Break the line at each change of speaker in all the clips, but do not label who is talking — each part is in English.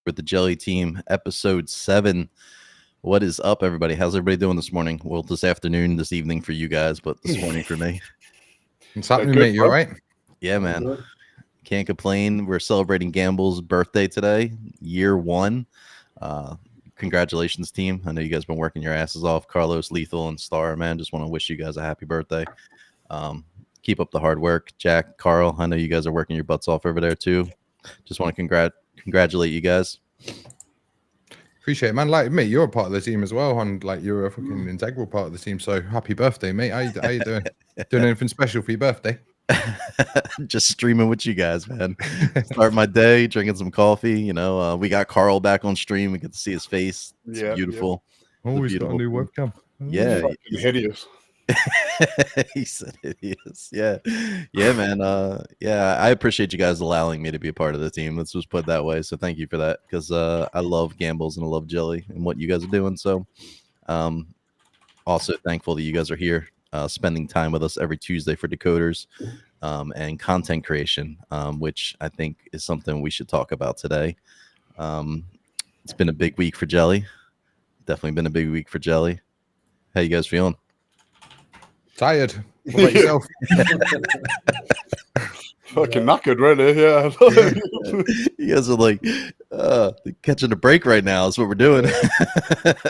with the Jelly Team, episode 7. What is up, everybody? How's everybody doing this morning? Well, this afternoon, this evening for you guys, but this morning for me.
What's happening, mate? You all right?
Yeah, man. Can't complain. We're celebrating Gamble's birthday today, year 1. Congratulations, team. I know you guys been working your asses off. Carlos, Lethal, and Star, man. Just want to wish you guys a happy birthday. Keep up the hard work. Jack, Carl, I know you guys are working your butts off over there too. Just want to congratulate you guys.
Appreciate it, man. Like me, you're a part of the team as well, and like you're a fucking integral part of the team. So happy birthday, mate. How you doing? Doing anything special for your birthday?
Just streaming with you guys, man. Start my day drinking some coffee. You know, we got Carl back on stream. We get to see his face. It's beautiful.
Oh, he's got a new webcam.
Yeah,
he's hideous.
He said hideous. Yeah, man. Yeah, I appreciate you guys allowing me to be a part of the team. Let's just put it that way. So thank you for that, because I love Gambles and I love Jelly and what you guys are doing. So also thankful that you guys are here spending time with us every Tuesday for DeCod3rs and content creation, which I think is something we should talk about today. It's been a big week for Jelly. Definitely been a big week for Jelly. How you guys feeling?
Tired. What about yourself?
Fucking knackered, really. Yeah.
You guys are like catching a break right now. That's what we're doing.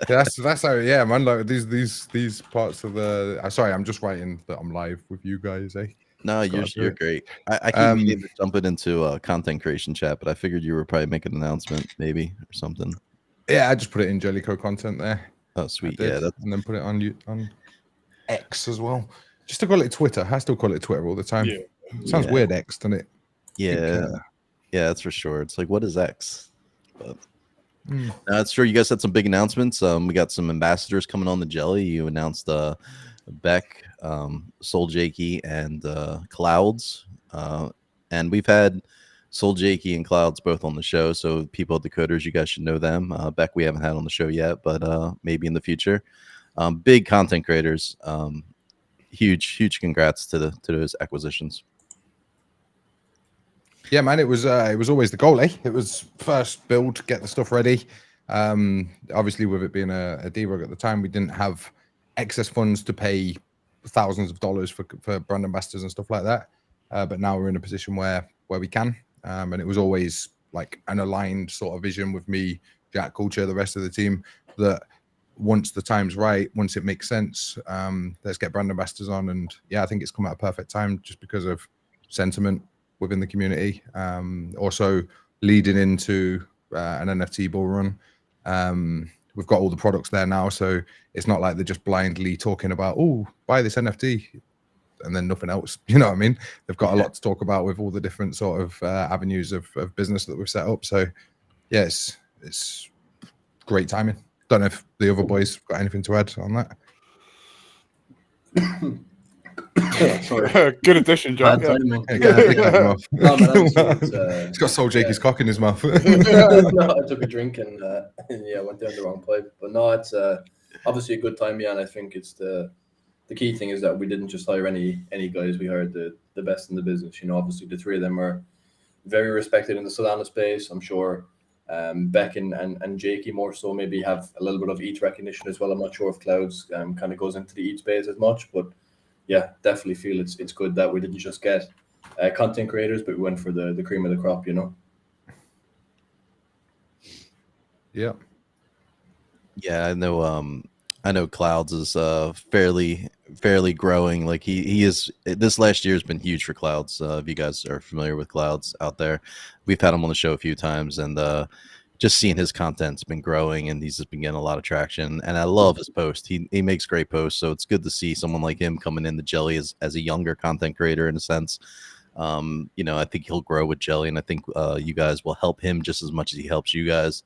that's how. Yeah, man. Like these parts of the. Sorry, I'm just writing that I'm live with you guys.
No, you're great. I keep meaning to jump it into content creation chat, but I figured you were probably making an announcement, maybe or something.
Yeah, I just put it in Jellico content there.
Oh, sweet. Yeah,
and then put it on X as well. Just to call it Twitter. I still call it Twitter all the time.
Yeah.
Sounds weird, X, doesn't it?
Yeah. Yeah, that's for sure. It's like, what is X? But that's true. You guys had some big announcements. We got some ambassadors coming on the Jelly. You announced Beck, Soul Jakey, and Clouds. And we've had Soul Jakey and Clouds both on the show. So people at DeCod3rs, you guys should know them. Beck we haven't had on the show yet, but maybe in the future. Big content creators. Huge congrats to those acquisitions.
Yeah, man, it was always the goal, eh? It was first build, get the stuff ready. Obviously, with it being a D-Rug at the time, we didn't have excess funds to pay thousands of dollars for brand ambassadors and stuff like that. But now we're in a position where we can. And it was always like an aligned sort of vision with me, Jack, Culture, the rest of the team, that once the time's right, once it makes sense, let's get brand ambassadors on. And yeah, I think it's come at a perfect time just because of sentiment within the community. Also leading into an NFT bull run. We've got all the products there now, so it's not like they're just blindly talking about, oh, buy this NFT and then nothing else. You know what I mean? They've got a lot to talk about with all the different sort of avenues of business that we've set up. So yeah, it's great timing. Don't know if the other boys got anything to add on that.
Sorry. Good addition, John.
He's got Soul Jakey's cock in his mouth.
No, I took a drink and went down the wrong pipe. But no, it's obviously a good time, and I think it's the key thing is that we didn't just hire any guys. We hired the best in the business. You know, obviously the three of them are very respected in the Solana space. I'm sure Beck and Jakey more so maybe have a little bit of ETH recognition as well. I'm not sure if Clouds kind of goes into the ETH space as much, but yeah, definitely feel it's good that we didn't just get content creators, but we went for the cream of the crop, you know.
Yeah.
Yeah, I know Clouds is fairly growing. Like he is. This last year has been huge for Clouds. If you guys are familiar with Clouds out there, we've had him on the show a few times, and just seeing his content's been growing, and he's just been getting a lot of traction. And I love his post. He makes great posts, so it's good to see someone like him coming in the Jelly as a younger content creator in a sense. You know, I think he'll grow with Jelly, and I think you guys will help him just as much as he helps you guys.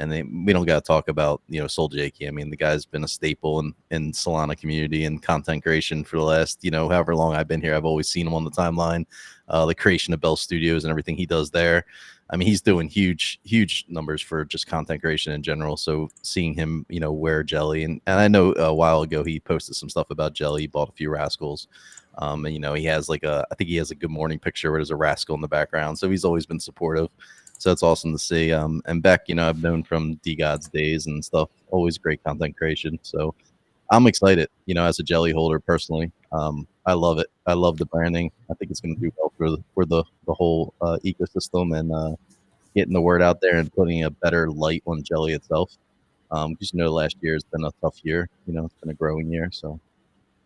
And we don't got to talk about, you know, Soul Jakey. I mean, the guy's been a staple in Solana community and content creation for the last, you know, however long I've been here. I've always seen him on the timeline, the creation of Bell Studios and everything he does there. I mean, he's doing huge numbers for just content creation in general. So seeing him, you know, wear Jelly, and I know a while ago he posted some stuff about Jelly. He bought a few Rascals. And, you know, he has like I think he has a Good Morning picture where there's a Rascal in the background. So he's always been supportive. So it's awesome to see. And Beck, I've known from DeCod3rs days and stuff. Always great content creation. So I'm excited, as a jelly holder personally. I love it. I love the branding. I think it's going to do well for the whole ecosystem and getting the word out there and putting a better light on jelly itself. Because last year has been a tough year. It's been a growing year. So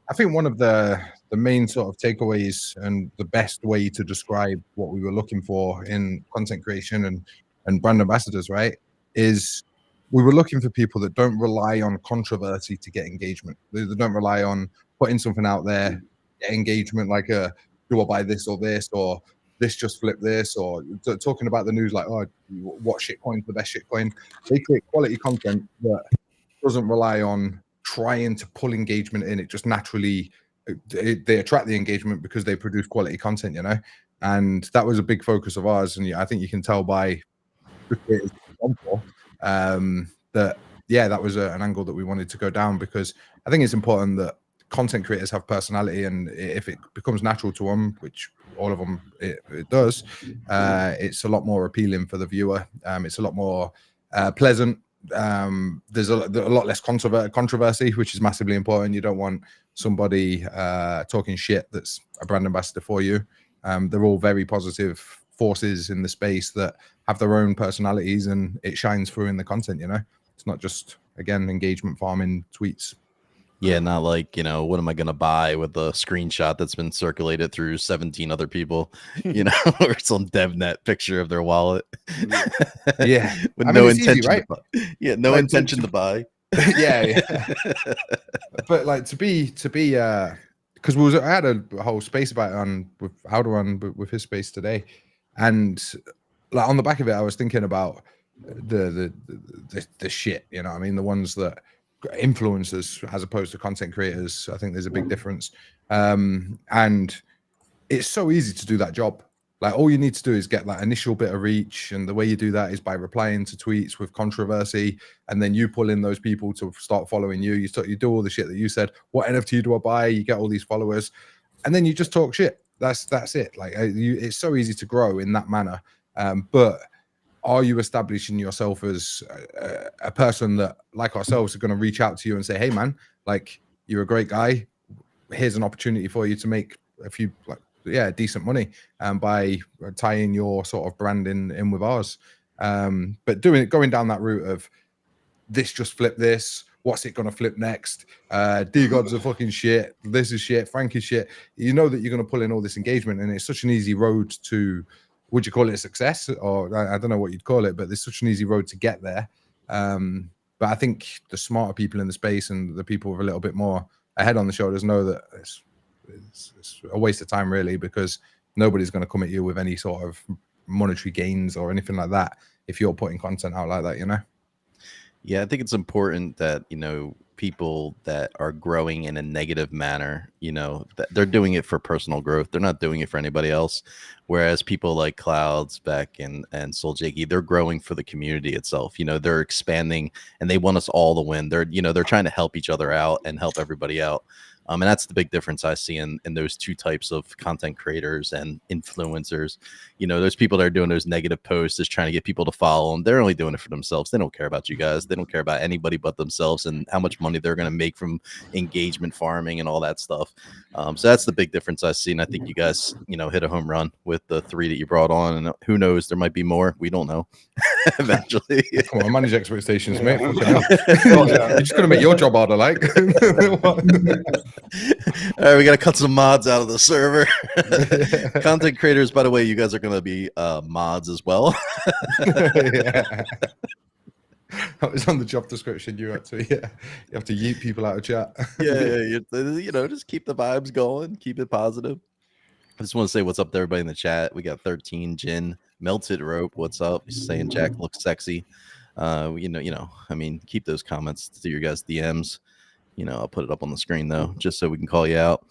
I think one of the main sort of takeaways and the best way to describe what we were looking for in content creation and brand ambassadors, right, is we were looking for people that don't rely on controversy to get engagement. They don't rely on putting something out there, get engagement, like do I buy this or this just flip this, or talking about the news like, oh, what shitcoin's the best shitcoin. They create quality content that doesn't rely on trying to pull engagement in. It just naturally, they attract the engagement because they produce quality content, and that was a big focus of ours. And I think you can tell by the creators that that was an angle that we wanted to go down, because I think it's important that content creators have personality, and if it becomes natural to them, which all of them it does, it's a lot more appealing for the viewer. It's a lot more pleasant. There's a lot less controversy, which is massively important. You don't want somebody talking shit that's a brand ambassador for you. They're all very positive forces in the space that have their own personalities, and it shines through in the content. It's not just, again, engagement farming tweets.
Yeah, not like, what am I going to buy with a screenshot that's been circulated through 17 other people, or some DevNet picture of their wallet.
Yeah.
With no intention,
easy, right?
To buy. Yeah, no intention to buy.
Yeah. But like to be because I had a whole space about it on with Alderon with his space today, and like on the back of it, I was thinking about the shit, the ones that influencers as opposed to content creators. I think there's a big difference, and it's so easy to do that job. Like all you need to do is get that initial bit of reach, and the way you do that is by replying to tweets with controversy, and then you pull in those people to start following you. You do all the shit that you said. What NFT do I buy? You get all these followers, and then you just talk shit. That's it. Like it's so easy to grow in that manner, but are you establishing yourself as a person that, like ourselves, are going to reach out to you and say, hey, man, like, you're a great guy. Here's an opportunity for you to make a few, decent money by tying your sort of brand in with ours. But going down that route of this just flip this, what's it going to flip next? DeCod3rs are fucking shit. This is shit. Frank is shit. You know that you're going to pull in all this engagement, and it's such an easy road to, would you call it a success? Or I don't know what you'd call it, but there's such an easy road to get there. But I think the smarter people in the space and the people with a little bit more ahead on the shoulders know that it's a waste of time, really, because nobody's going to come at you with any sort of monetary gains or anything like that if you're putting content out like that,
Yeah, I think it's important that, people that are growing in a negative manner, that they're doing it for personal growth. They're not doing it for anybody else. Whereas people like Clouds, Beck, and Soul Jakey, they're growing for the community itself. They're expanding, and they want us all to win. They're trying to help each other out and help everybody out. And that's the big difference I see in those two types of content creators and influencers. Those people that are doing those negative posts, just trying to get people to follow them. They're only doing it for themselves. They don't care about you guys. They don't care about anybody but themselves and how much money they're going to make from engagement farming and all that stuff. So that's the big difference I see. And I think you guys, hit a home run with the 3 that you brought on. And who knows, there might be more. We don't know. Eventually.
Come on, manage expectations, mate. You're just going to make your job harder, like.
All right, we got to cut some mods out of the server. Content creators, by the way, you guys are going to be mods as well.
Yeah. It's on the job description. You have to yeet people out of chat.
Just keep the vibes going, keep it positive. I just want to say what's up to everybody in the chat. We got 13 Jin, Melted Rope. What's up? He's saying Jack looks sexy. Keep those comments to your guys' DMs. I'll put it up on the screen though, just so we can call you out.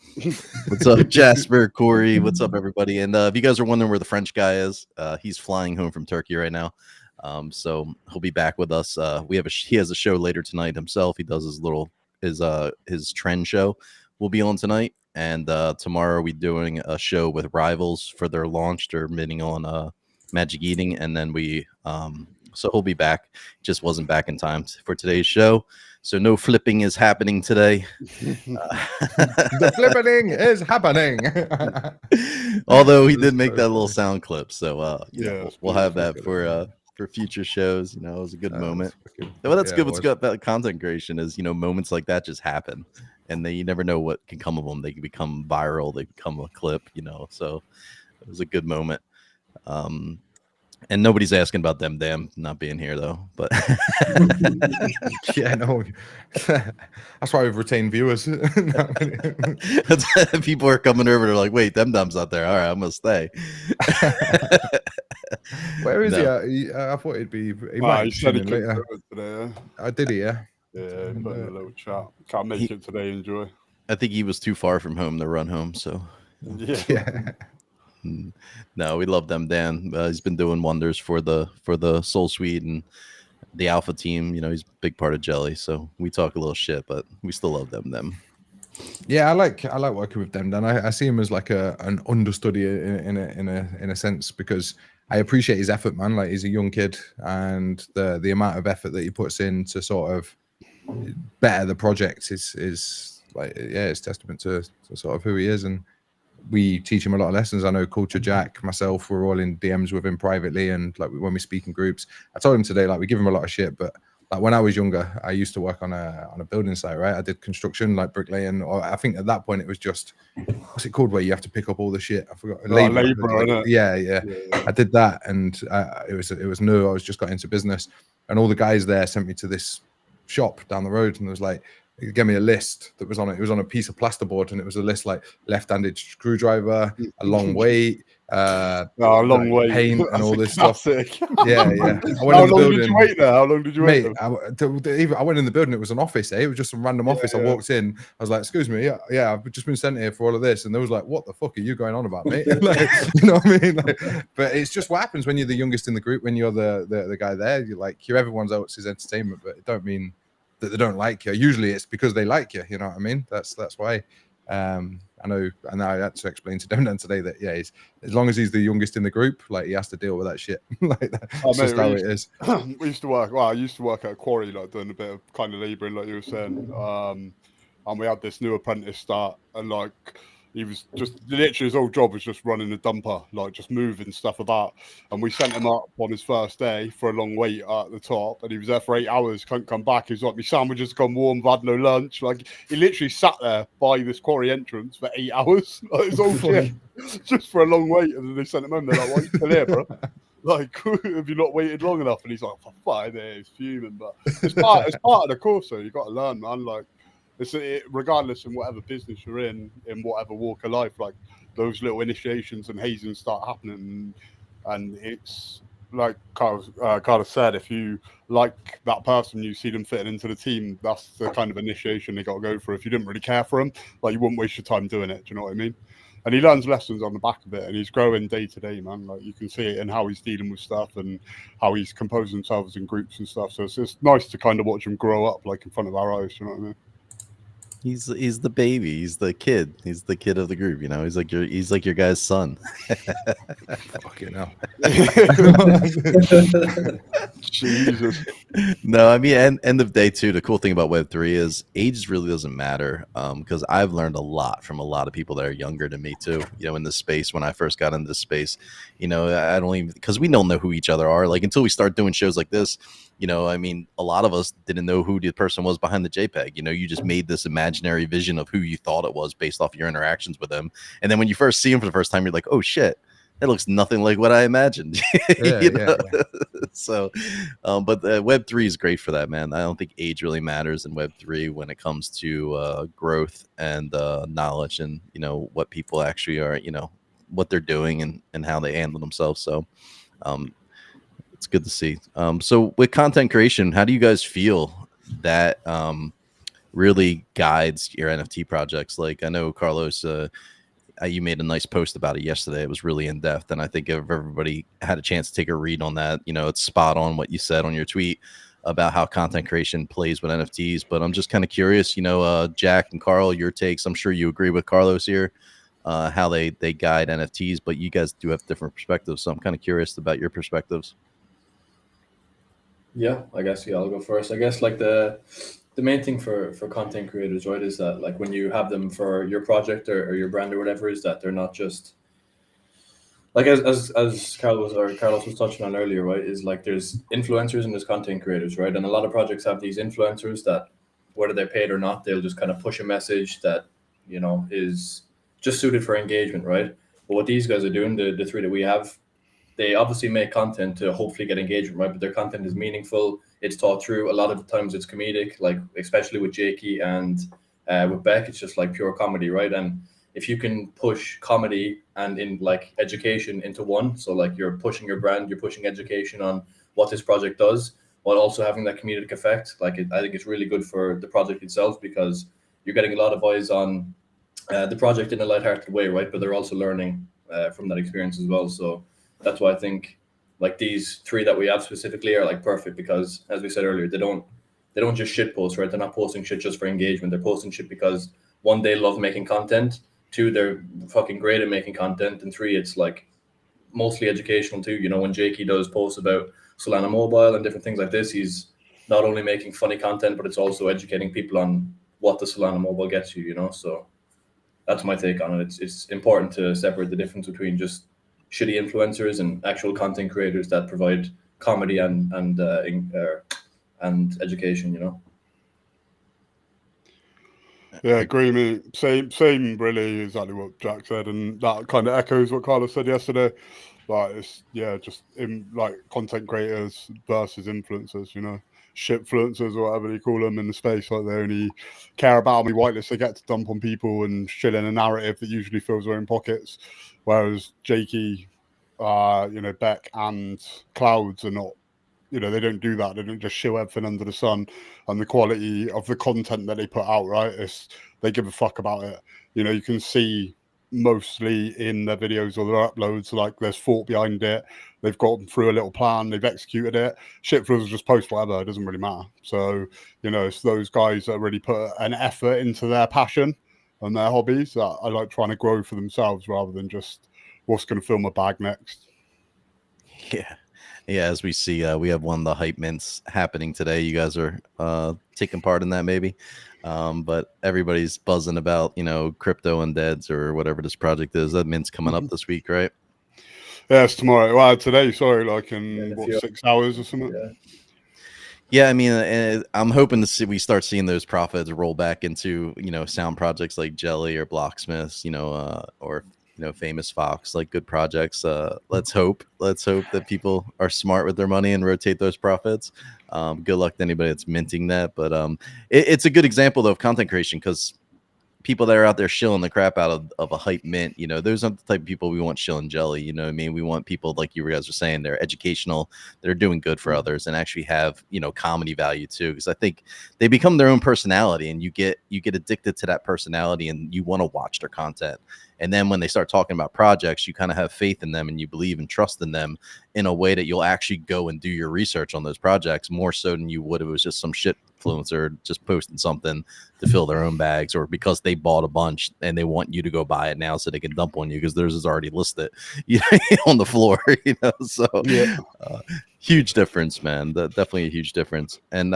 What's up, Jasper, Corey? What's up, everybody? And if you guys are wondering where the French guy is, he's flying home from Turkey right now. So he'll be back with us. He has a show later tonight himself. He does his trend show. Will be on tonight, and tomorrow we're doing a show with Rivals for their launch. They're bidding on Magic Eating, and then we so he'll be back. Just wasn't back in time for today's show, so no flipping is happening today.
The flipping is happening.
Although he did make that little sound clip, so
Yeah,
we'll have that for future shows. It was a good moment. Well, that's good. What's good about content creation is moments like that just happen, and you never know what can come of them. They can become viral. They become a clip. So it was a good moment. And nobody's asking about them not being here though. But
yeah, no, that's why we've retained viewers.
People are coming over. They're like, "Wait, Dem's not there. All right, I'm gonna stay."
Where is he? I thought he'd be. He might
he said he couldn't
later.
do it today.
I did he? Yeah.
Yeah, put in a little chat. Can't make it today. Enjoy.
I think he was too far from home to run home. So
yeah.
No, we love them, Dan. He's been doing wonders for the Soul Suite and the Alpha team. He's a big part of Jelly, so we talk a little shit, but we still love them.
Yeah, I like working with them, Dan. I see him as like an understudy in a sense, because I appreciate his effort, man. Like, he's a young kid, and the amount of effort that he puts in to sort of better the project is like, yeah, it's testament to sort of who he is. And we teach him a lot of lessons. I know Culture Jack, myself, we're all in DMs with him privately, and like when we speak in groups. I told him today, like, we give him a lot of shit, but like when I was younger, I used to work on a building site, right? I did construction, like bricklaying, or I think at that point it was just, what's it called, where you have to pick up all the shit? I forgot.
Labor,
yeah. I did that, and it was new. I was just got into business, and all the guys there sent me to this shop down the road, and it was like, he gave me a list that was on it. It was on a piece of plasterboard, and it was a list like left-handed screwdriver, a long weight,
long way,
paint, and all this stuff.
Yeah.
How long did you wait
there? How long did you wait?
I went in the building. It was an office. It was just some random office. I walked in. I was like, "Excuse me, yeah, I've just been sent here for all of this." And they was like, "What the fuck are you going on about, mate?" Like, you know what I mean? Like, but it's just what happens when you're the youngest in the group. When you're the guy there, you're everyone else's entertainment, but it don't mean that they don't like you. Usually it's because they like you. You know what I mean? That's why. I know, and I had to explain to Demdan today that he's, as long as he's the youngest in the group, like, he has to deal with that shit. Like, that's just how it is.
We used to work. Well, I used to work at a quarry, like doing a bit of kind of labouring, like you were saying. And we had this new apprentice start, and like, he was just literally, his whole job was just running a dumper, like just moving stuff about. And we sent him up on his first day for a long wait at the top, and he was there for 8 hours, couldn't come back. He was like, my sandwiches gone warm, I've had no lunch. Like, he literally sat there by this quarry entrance for 8 hours, like his whole shift, just for a long wait. And then they sent him home. They're like, why are you still here, bro? Like, have you not waited long enough? And he's like, for fuck, he's fuming. But it's part of the course, though. You got to learn, man. Like, regardless in whatever business you're in whatever walk of life, like, those little initiations and hazings start happening, and it's like Carlos said, if you like that person, you see them fitting into the team, that's the kind of initiation they got to go for. If you didn't really care for them, like, you wouldn't waste your time doing it. Do you know what I mean? And he learns lessons on the back of it, and he's growing day to day, man. Like, you can see it in how he's dealing with stuff and how he's composing himself in groups and stuff. So it's nice to kind of watch him grow up, like, in front of our eyes. You know what I mean?
He's the baby. He's the kid. He's the kid of the group. He's like your guy's son.
Fucking hell.
Jesus.
No, I mean, end of day too. The cool thing about Web3 is age really doesn't matter. Because I've learned a lot from a lot of people that are younger than me too. In this space, when I first got into this space, I don't even, because we don't know who each other are. Like, until we start doing shows like this. I mean, a lot of us didn't know who the person was behind the JPEG. You just made this imaginary vision of who you thought it was based off your interactions with them. And then when you first see him for the first time, you're like, oh shit, that looks nothing like what I imagined. Yeah. So, but Web3 is great for that, man. I don't think age really matters in Web3 when it comes to growth and knowledge and, what people actually are, what they're doing and how they handle themselves. So, it's good to see. So with content creation, how do you guys feel that really guides your NFT projects? Like, I know, Carlos, you made a nice post about it yesterday. It was really in depth, and I think if everybody had a chance to take a read on that, it's spot on what you said on your tweet about how content creation plays with NFTs. But I'm just kind of curious, Jack and Carl, your takes. I'm sure you agree with Carlos here. how they guide NFTs, but you guys do have different perspectives. So I'm kind of curious about your perspectives.
Yeah, I guess I'll go first. I guess like the main thing for content creators, right, is that like when you have them for your project or your brand or whatever, is that they're not just like as Carlos was touching on earlier, right? Is like there's influencers and there's content creators, right? And a lot of projects have these influencers that whether they're paid or not, they'll just kind of push a message that is just suited for engagement, right? But what these guys are doing, the three that we have, they obviously make content to hopefully get engagement, right? But their content is meaningful. It's thought through. A lot of the times it's comedic, like especially with Jakey and with Beck, it's just like pure comedy, right? And if you can push comedy and in like education into one, so like you're pushing your brand, you're pushing education on what this project does, while also having that comedic effect, I think it's really good for the project itself because you're getting a lot of eyes on the project in a lighthearted way, right? But they're also learning from that experience as well. So that's why I think like these three that we have specifically are like perfect because, as we said earlier, they don't just shit post, right? They're not posting shit just for engagement. They're posting shit because one, they love making content. Two, they're fucking great at making content. And three, it's like mostly educational too. When Jakey does posts about Solana Mobile and different things like this, he's not only making funny content, but it's also educating people on what the Solana Mobile gets you, So that's my take on it. It's important to separate the difference between just shitty influencers and actual content creators that provide comedy and education.
Yeah, agree. Me, same. Really, exactly what Jack said, and that kind of echoes what Carlos said yesterday. Like it's just in like content creators versus influencers. Shitfluencers or whatever you call them in the space. Like they only care about how many whitelists they get to dump on people and shit in a narrative that usually fills their own pockets. Whereas Jakey, Beck and Clouds are not. They don't do that. They don't just show everything under the sun, and the quality of the content that they put out, right? They give a fuck about it. You can see mostly in their videos or their uploads, like there's thought behind it. They've gone through a little plan. They've executed it. Shitfluencers just post whatever. It doesn't really matter. So, it's those guys that really put an effort into their passion and their hobbies that I like trying to grow for themselves rather than just what's going to fill my bag next.
Yeah, as we see, we have one of the hype mints happening today. You guys are taking part in that, maybe. But everybody's buzzing about, crypto and deads or whatever this project is. That mint's coming up this week, right?
Yeah, it's tomorrow. Well, today, sorry, like in 6 hours or something.
Yeah, I mean, I'm hoping to see we start seeing those profits roll back into, sound projects like Jelly or Blocksmiths, or Famous Fox, like good projects. Let's hope that people are smart with their money and rotate those profits. Good luck to anybody that's minting that, but it's a good example though of content creation because people that are out there shilling the crap out of a hype mint, those aren't the type of people we want shilling jelly. You know what I mean? We want people like you guys are saying, they're educational, they're doing good for others and actually have, comedy value too. Because I think they become their own personality and you get addicted to that personality and you want to watch their content. And then when they start talking about projects, you kind of have faith in them and you believe and trust in them in a way that you'll actually go and do your research on those projects more so than you would if it was just some shit influencer just posting something to fill their own bags or because they bought a bunch and they want you to go buy it now so they can dump on you because theirs is already listed on the floor. So yeah. Huge difference, man. Definitely a huge difference. And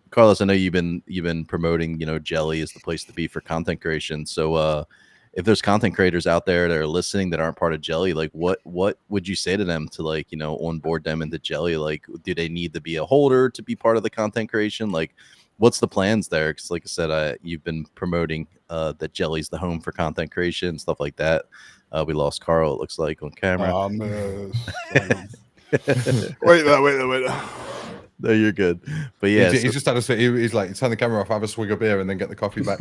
Carlos, I know you've been promoting, Jelly is the place to be for content creation. So if there's content creators out there that are listening that aren't part of Jelly, like what would you say to them to like, onboard them into Jelly? Like, do they need to be a holder to be part of the content creation? Like, what's the plans there? Because like I said, you've been promoting that Jelly's the home for content creation, stuff like that. We lost Carl, it looks like, on camera.
Wait there.
No, you're good. But yeah,
he's just had to say he's like turn the camera off, have a swig of beer, and then get the coffee back.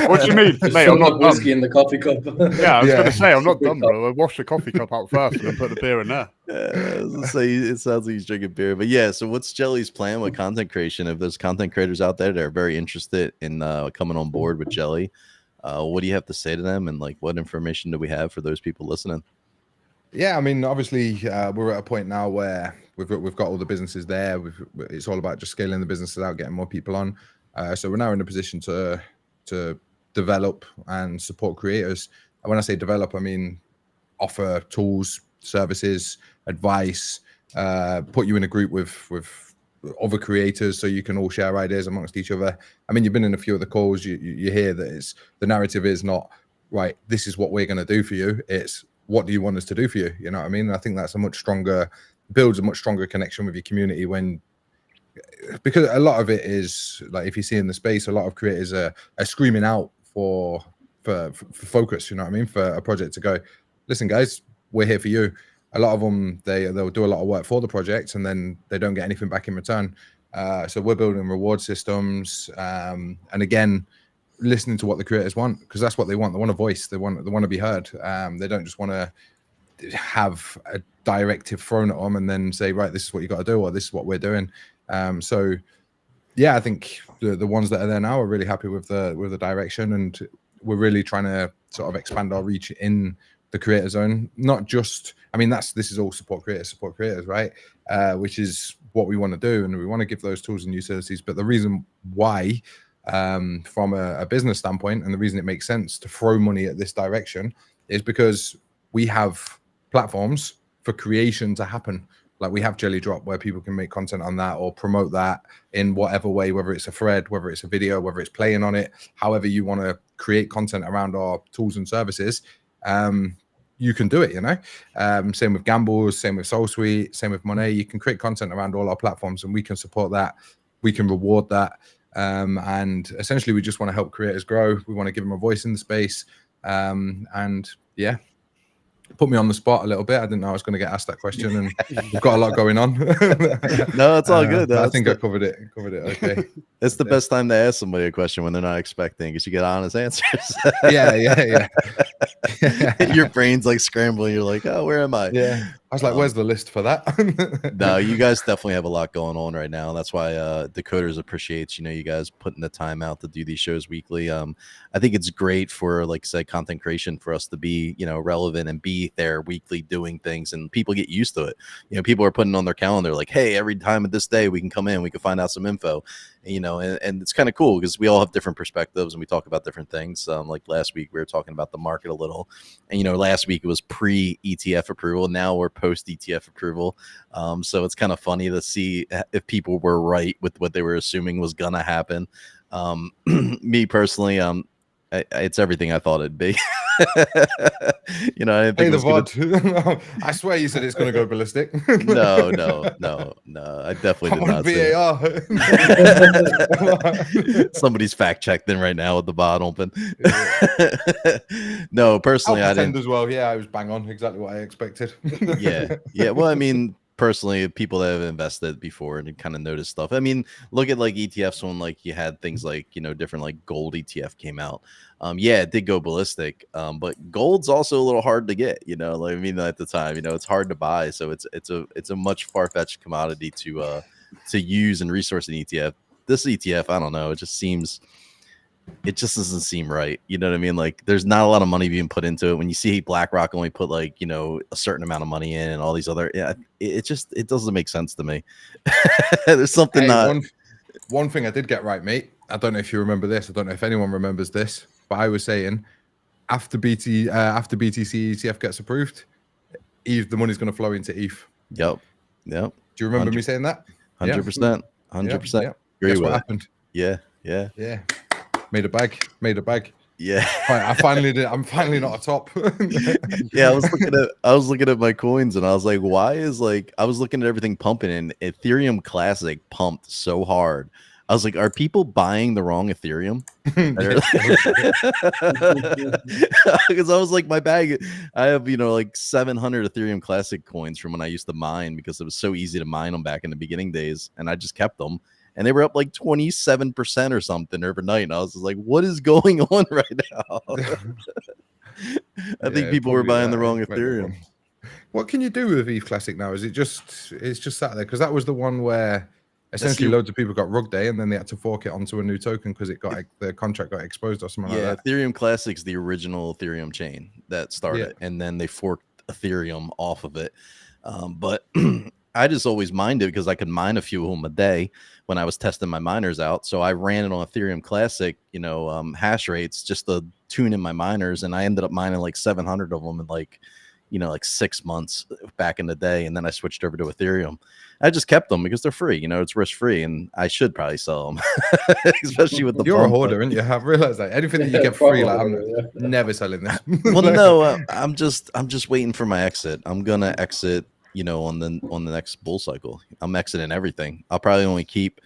What do you mean, mate? I'm not
whiskey in the coffee cup.
Yeah, I was going to say I'm not done, bro. I washed the coffee cup out first and then put the beer in there.
I was gonna say it sounds like he's drinking beer, but yeah. So what's Jelly's plan with content creation? If there's content creators out there that are very interested in coming on board with Jelly, what do you have to say to them, and like what information do we have for those people listening?
Yeah, I mean, obviously, we're at a point now where we've got all the businesses there. It's all about just scaling the businesses out, getting more people on. So we're now in a position to develop and support creators. And when I say develop, I mean offer tools, services, advice, put you in a group with other creators so you can all share ideas amongst each other. I mean, you've been in a few of the calls, you hear that the narrative is not, right, this is what we're going to do for you. It's, what do you want us to do for you? You know what I mean? And I think that's builds a much stronger connection with your community, because a lot of it is like, if you see in the space, a lot of creators are screaming out for focus, you know what I mean? For a project to go, listen guys, we're here for you. A lot of them, they'll do a lot of work for the project and then they don't get anything back in return. So we're building reward systems, and again, listening to what the creators want, because that's what they want. They want a voice. They want to be heard. They don't just want to have a directive thrown at them and then say, right, this is what you got to do, or this is what we're doing. So yeah, I think the ones that are there now are really happy with the direction, and we're really trying to sort of expand our reach in the creator zone. Not just, I mean, this is all support creators, right? Which is what we want to do, and we want to give those tools and utilities. But the reason why, from a business standpoint, and the reason it makes sense to throw money at this direction, is because we have platforms for creation to happen. Like we have Jelly Drop, where people can make content on that or promote that in whatever way, whether it's a thread, whether it's a video, whether it's playing on it, however you want to create content around our tools and services. You can do it, you know. Same with Gambles, same with SoulSuite, same with Monet. You can create content around all our platforms, and we can support that. We can reward that. And essentially, we just want to help creators grow. We want to give them a voice in the space. And yeah, put me on the spot a little bit. I didn't know I was going to get asked that question, and we've got a lot going on.
No, it's all good.
I think I covered it. Okay.
It's the best time to ask somebody a question when they're not expecting, because you get honest answers.
Yeah.
Your brain's like scrambling. You're like, oh, where am I?
Yeah. I was like, where's the list for that?
No, you guys definitely have a lot going on right now. That's why DeCod3rs appreciates, you guys putting the time out to do these shows weekly. I think it's great for, like I said, content creation, for us to be, relevant and be there weekly doing things, and people get used to it. People are putting on their calendar like, hey, every time of this day we can come in, we can find out some info, and it's kind of cool because we all have different perspectives and we talk about different things. Like last week we were talking about the market a little, and last week it was pre-ETF approval. Now we're post ETF approval. So it's kind of funny to see if people were right with what they were assuming was gonna happen. Me personally, it's everything I thought it'd be. I didn't think
the VOD. I swear you said it's going to go ballistic.
No. I definitely did not say
VAR.
Somebody's fact checked in right now with the bot open. No, personally, I didn't
as well. Yeah, I was bang on, exactly what I expected.
Yeah. Well, I mean, personally, people that have invested before and kind of noticed stuff. I mean, look at like ETFs when like you had things like different like gold ETF came out. Yeah, it did go ballistic. But gold's also a little hard to get. At the time, it's hard to buy. So it's a much far-fetched commodity to use and resource an ETF. This ETF, I don't know. It just doesn't seem right. You know what I mean? Like there's not a lot of money being put into it. When you see BlackRock only put like, a certain amount of money in and all these other, it doesn't make sense to me. There's something
one thing I did get right, mate. I don't know if you remember this. I don't know if anyone remembers this, but I was saying after BTC ETF gets approved, the money's going to flow into ETH.
Yep.
Do you remember me saying that?
100%. 100%. Guess
what happened?
Yeah.
Made a bag.
Yeah.
I finally did. I'm finally not a top.
Yeah, I was looking at my coins and I was like, I was looking at everything pumping, and Ethereum Classic pumped so hard. I was like, are people buying the wrong Ethereum? Because I was like, my bag, I have, like 700 Ethereum Classic coins from when I used to mine, because it was so easy to mine them back in the beginning days, and I just kept them. And they were up like 27% or something overnight. And I was just like, what is going on right now? I think people were buying the wrong Ethereum.
What can you do with ETH Classic now? It's just sat there? Because that was the one where essentially loads of people got rug day, and then they had to fork it onto a new token because the contract got exposed or something like that.
Ethereum Classic's the original Ethereum chain that started, and then they forked Ethereum off of it. But I just always mined it because I could mine a few of them a day when I was testing my miners out. So I ran it on Ethereum Classic, hash rates just to tune in my miners, and I ended up mining like 700 of them in like 6 months back in the day. And then I switched over to Ethereum. I just kept them because they're free. It's risk free, and I should probably sell them, especially with the.
You're a hoarder, and you have realized that anything that you get free, like I'm never selling this.
Well, no, I'm just waiting for my exit. I'm gonna exit, on the next bull cycle. I'm exiting everything. I'll probably only keep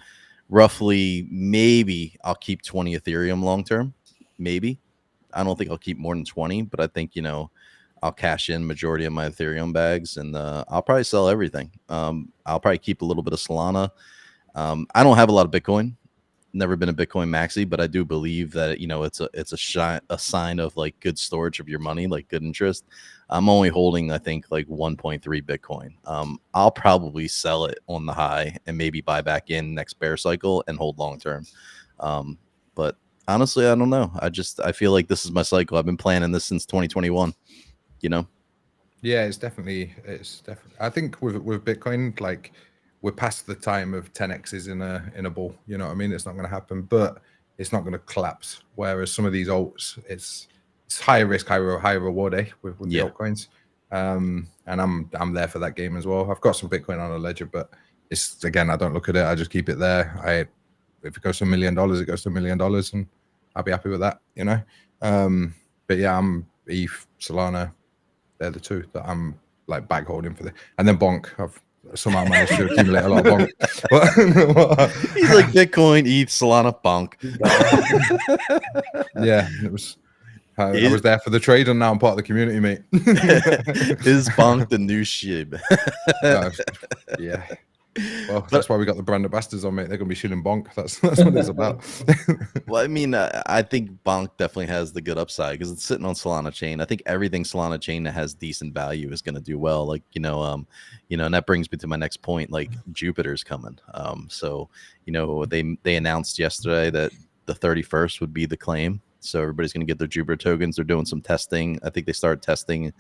roughly, maybe I'll keep 20 Ethereum long term. Maybe. I don't think I'll keep more than 20, but I think I'll cash in majority of my Ethereum bags, and I'll probably sell everything. I'll probably keep a little bit of Solana. I don't have a lot of Bitcoin. Never been a Bitcoin maxi, but I do believe that it's a sign of like good storage of your money, like good interest. I'm only holding, I think, like 1.3 Bitcoin. I'll probably sell it on the high and maybe buy back in next bear cycle and hold long term. But honestly, I don't know. I feel like this is my cycle. I've been planning this since 2021.
Yeah, it's definitely. I think with Bitcoin, like, we're past the time of 10x's in a bull. You know what I mean? It's not going to happen, but it's not going to collapse. Whereas some of these alts, it's higher risk, higher reward, with the altcoins. And I'm there for that game as well. I've got some Bitcoin on a ledger, but it's, again, I don't look at it. I just keep it there. If it goes to $1 million, it goes to $1 million, and I'll be happy with that. But yeah, I'm ETH, Solana. They're the two that I'm like bag holding for and then Bonk. I've somehow managed to accumulate a lot of Bonk.
He's like Bitcoin, ETH, Solana, Bonk.
Yeah, it was. I was there for the trade, and now I'm part of the community, mate.
Is Bonk the new SHIB?
Yeah. Well, that's why we got the brand ambassadors on, mate. They're gonna be shilling Bonk. That's what it's about.
Well, I mean, I think Bonk definitely has the good upside because it's sitting on Solana chain. I think everything Solana chain that has decent value is going to do well. Like and that brings me to my next point. Like Jupiter's coming. So they announced yesterday that the 31st would be the claim. So everybody's going to get their Jupiter tokens. They're doing some testing. I think they started testing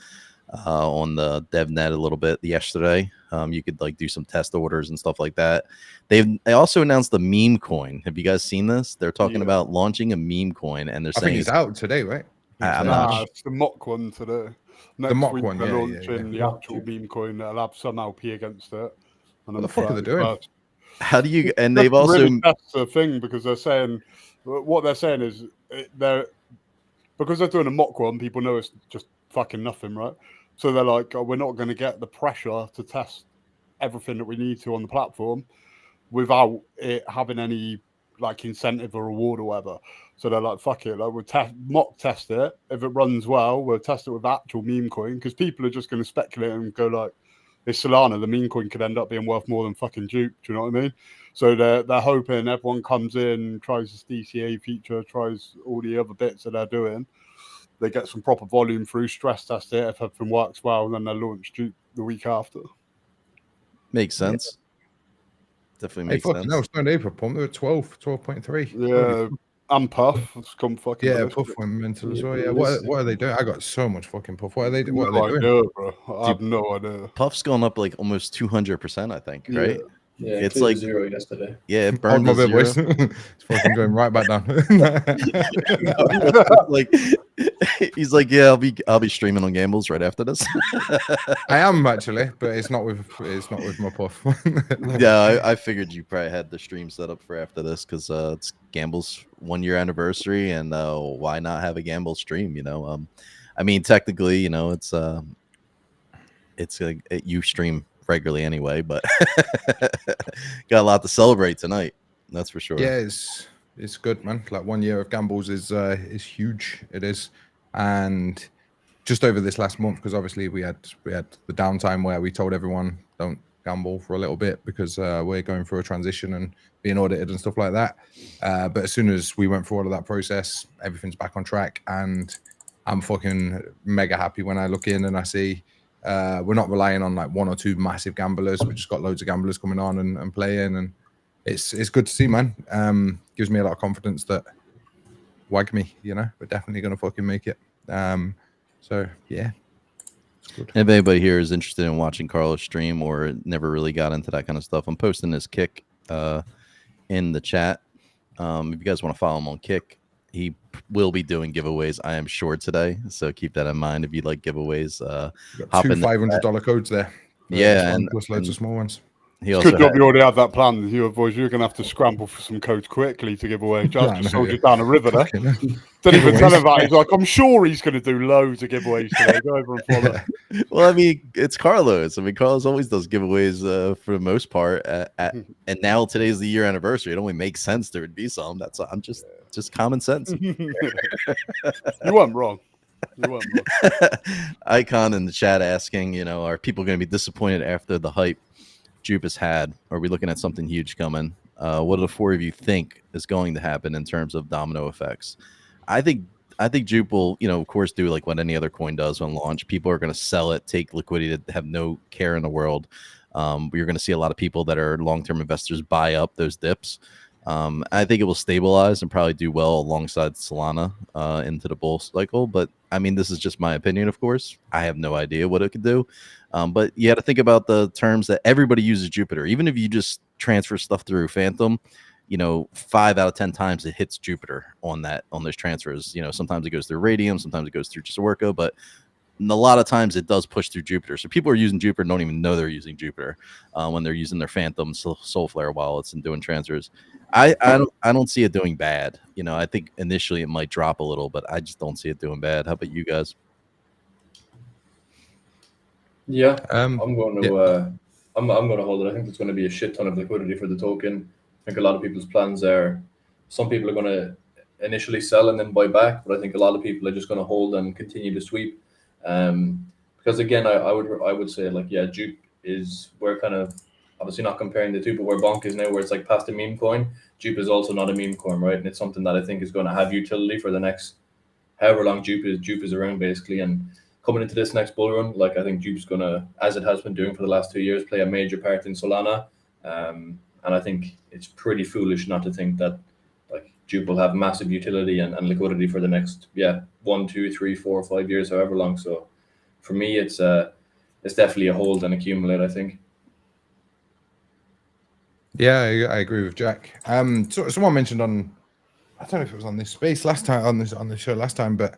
on the DevNet a little bit yesterday. You could like do some test orders and stuff like that. They also announced the meme coin. Have you guys seen this? They're talking about launching a meme coin, and they're saying
I think it's out today, right?
It's the mock one today. Next
mock
week
one,
they're
yeah,
launching the actual meme coin that'll have some LP against it. And
what the fuck are they doing?
How do you? And they've also
really, that's the thing, because they're saying is because they're doing a mock one, people know it's just fucking nothing, right? So they're like, we're not going to get the pressure to test everything that we need to on the platform without it having any like incentive or reward or whatever. So they're like, fuck it, like we'll mock test it. If it runs well, we'll test it with actual meme coin, because people are just going to speculate and go like, it's Solana, the meme coin could end up being worth more than fucking Duke. Do you know what I mean? So they're hoping everyone comes in, tries this DCA feature, tries all the other bits that they're doing. They get some proper volume through, stress test it. If everything works well, then they'll launch Duke the week after.
Makes sense. Yeah. Definitely makes sense.
No, Stone April pump. They were 12.3.
Yeah, and Puff. It's come fucking.
Yeah, Puff went mental as well. Yeah, what are they doing? I got so much fucking Puff. What are they doing?
Bro. I have no idea.
Puff's gone up like almost 200%, I think, right?
Yeah,
it's like
0 yesterday.
Yeah, it burned to 0.
It's fucking going right back down.
Like he's like, yeah, I'll be streaming on Gambles right after this.
I am actually, but it's not with my Puff.
Yeah, I figured you probably had the stream set up for after this because it's Gambles 1 year anniversary, and why not have a Gamble stream? I mean, technically, it's like you stream regularly anyway, but got a lot to celebrate tonight, that's for sure.
Yeah, it's good, man. Like 1 year of Gambles is huge. It is. And just over this last month, because obviously we had the downtime where we told everyone don't gamble for a little bit because we're going through a transition and being audited and stuff like that. But as soon as we went through all of that process, everything's back on track, and I'm fucking mega happy when I look in and I see we're not relying on like 1 or 2 massive gamblers. We just got loads of gamblers coming on and playing, and it's good to see, man. Gives me a lot of confidence that WAGMI, we're definitely gonna fucking make it. So yeah, good.
If anybody here is interested in watching Carlos stream or never really got into that kind of stuff, I'm posting his Kick in the chat. If you guys want to follow him on Kick, he will be doing giveaways, I am sure, today. So keep that in mind if you like giveaways.
Got two $500 codes there.
Yeah,
plus loads of small ones.
He
It's
also
good job you already had that plan. You boys, you're going to have to scramble for some codes quickly to give away. Just sold you down a river there. Didn't even tell him that. He's like, I'm sure he's going to do loads of giveaways today. Go over and follow.
Well, I mean, it's Carlos. I mean, Carlos always does giveaways for the most part. And now today's the year anniversary. It only makes sense there would be some. I'm just common sense.
You weren't wrong.
Icon in the chat asking, are people going to be disappointed after the hype Jupe has had? Are we looking at something huge coming? What do the four of you think is going to happen in terms of domino effects? I think Jupe will, of course, do like what any other coin does on launch. People are going to sell it, take liquidity, that have no care in the world. You're going to see a lot of people that are long-term investors buy up those dips. I think it will stabilize and probably do well alongside Solana into the bull cycle. But I mean, this is just my opinion, of course. I have no idea what it could do. But you got to think about the terms that everybody uses Jupiter. Even if you just transfer stuff through Phantom, 5 out of 10 times it hits Jupiter on those transfers. Sometimes it goes through Radium, sometimes it goes through just Orca, but a lot of times it does push through Jupiter. So people are using Jupiter and don't even know they're using Jupiter when they're using their Phantom Soulflare wallets and doing transfers. I don't see it doing bad. I think initially it might drop a little, but I just don't see it doing bad. How about you guys?
Yeah, I'm going to I'm going to hold it. I think there's going to be a shit ton of liquidity for the token. I think a lot of people's plans are, some people are going to initially sell and then buy back, but I think a lot of people are just going to hold and continue to sweep. Because again, I would say Jupe is, we're kind of obviously not comparing the two, but where Bonk is now, where it's like past a meme coin, Jupe is also not a meme coin, right? And it's something that I think is going to have utility for the next however long Jupe is around, basically. And coming into this next bull run, I think Jupe's going to, as it has been doing for the last 2 years, play a major part in Solana. And I think it's pretty foolish not to think that Jupe will have massive utility and liquidity for the next 1, 2, 3, 4, 5 years, however long. So for me, it's definitely a hold and accumulate, I think.
Yeah, I agree with Jack. So someone mentioned on, I don't know if it was on this space last time, on the show last time, but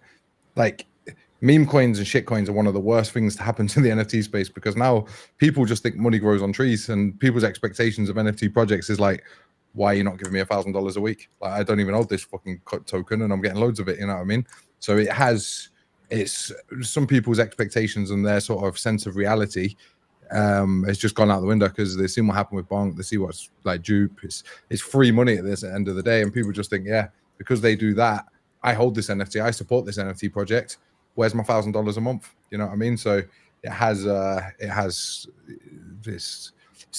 meme coins and shit coins are one of the worst things to happen to the NFT space, because now people just think money grows on trees, and people's expectations of NFT projects is like, why are you not giving me $1,000 a week? I don't even hold this fucking token and I'm getting loads of it. You know what I mean? So it's some people's expectations and their sort of sense of reality has just gone out the window, because they've seen what happened with Bonk. They see what's Jupe. It's free money at the end of the day, and people just think, because they do that, I hold this NFT, I support this NFT project. Where's my $1,000 a month? You know what I mean? So it's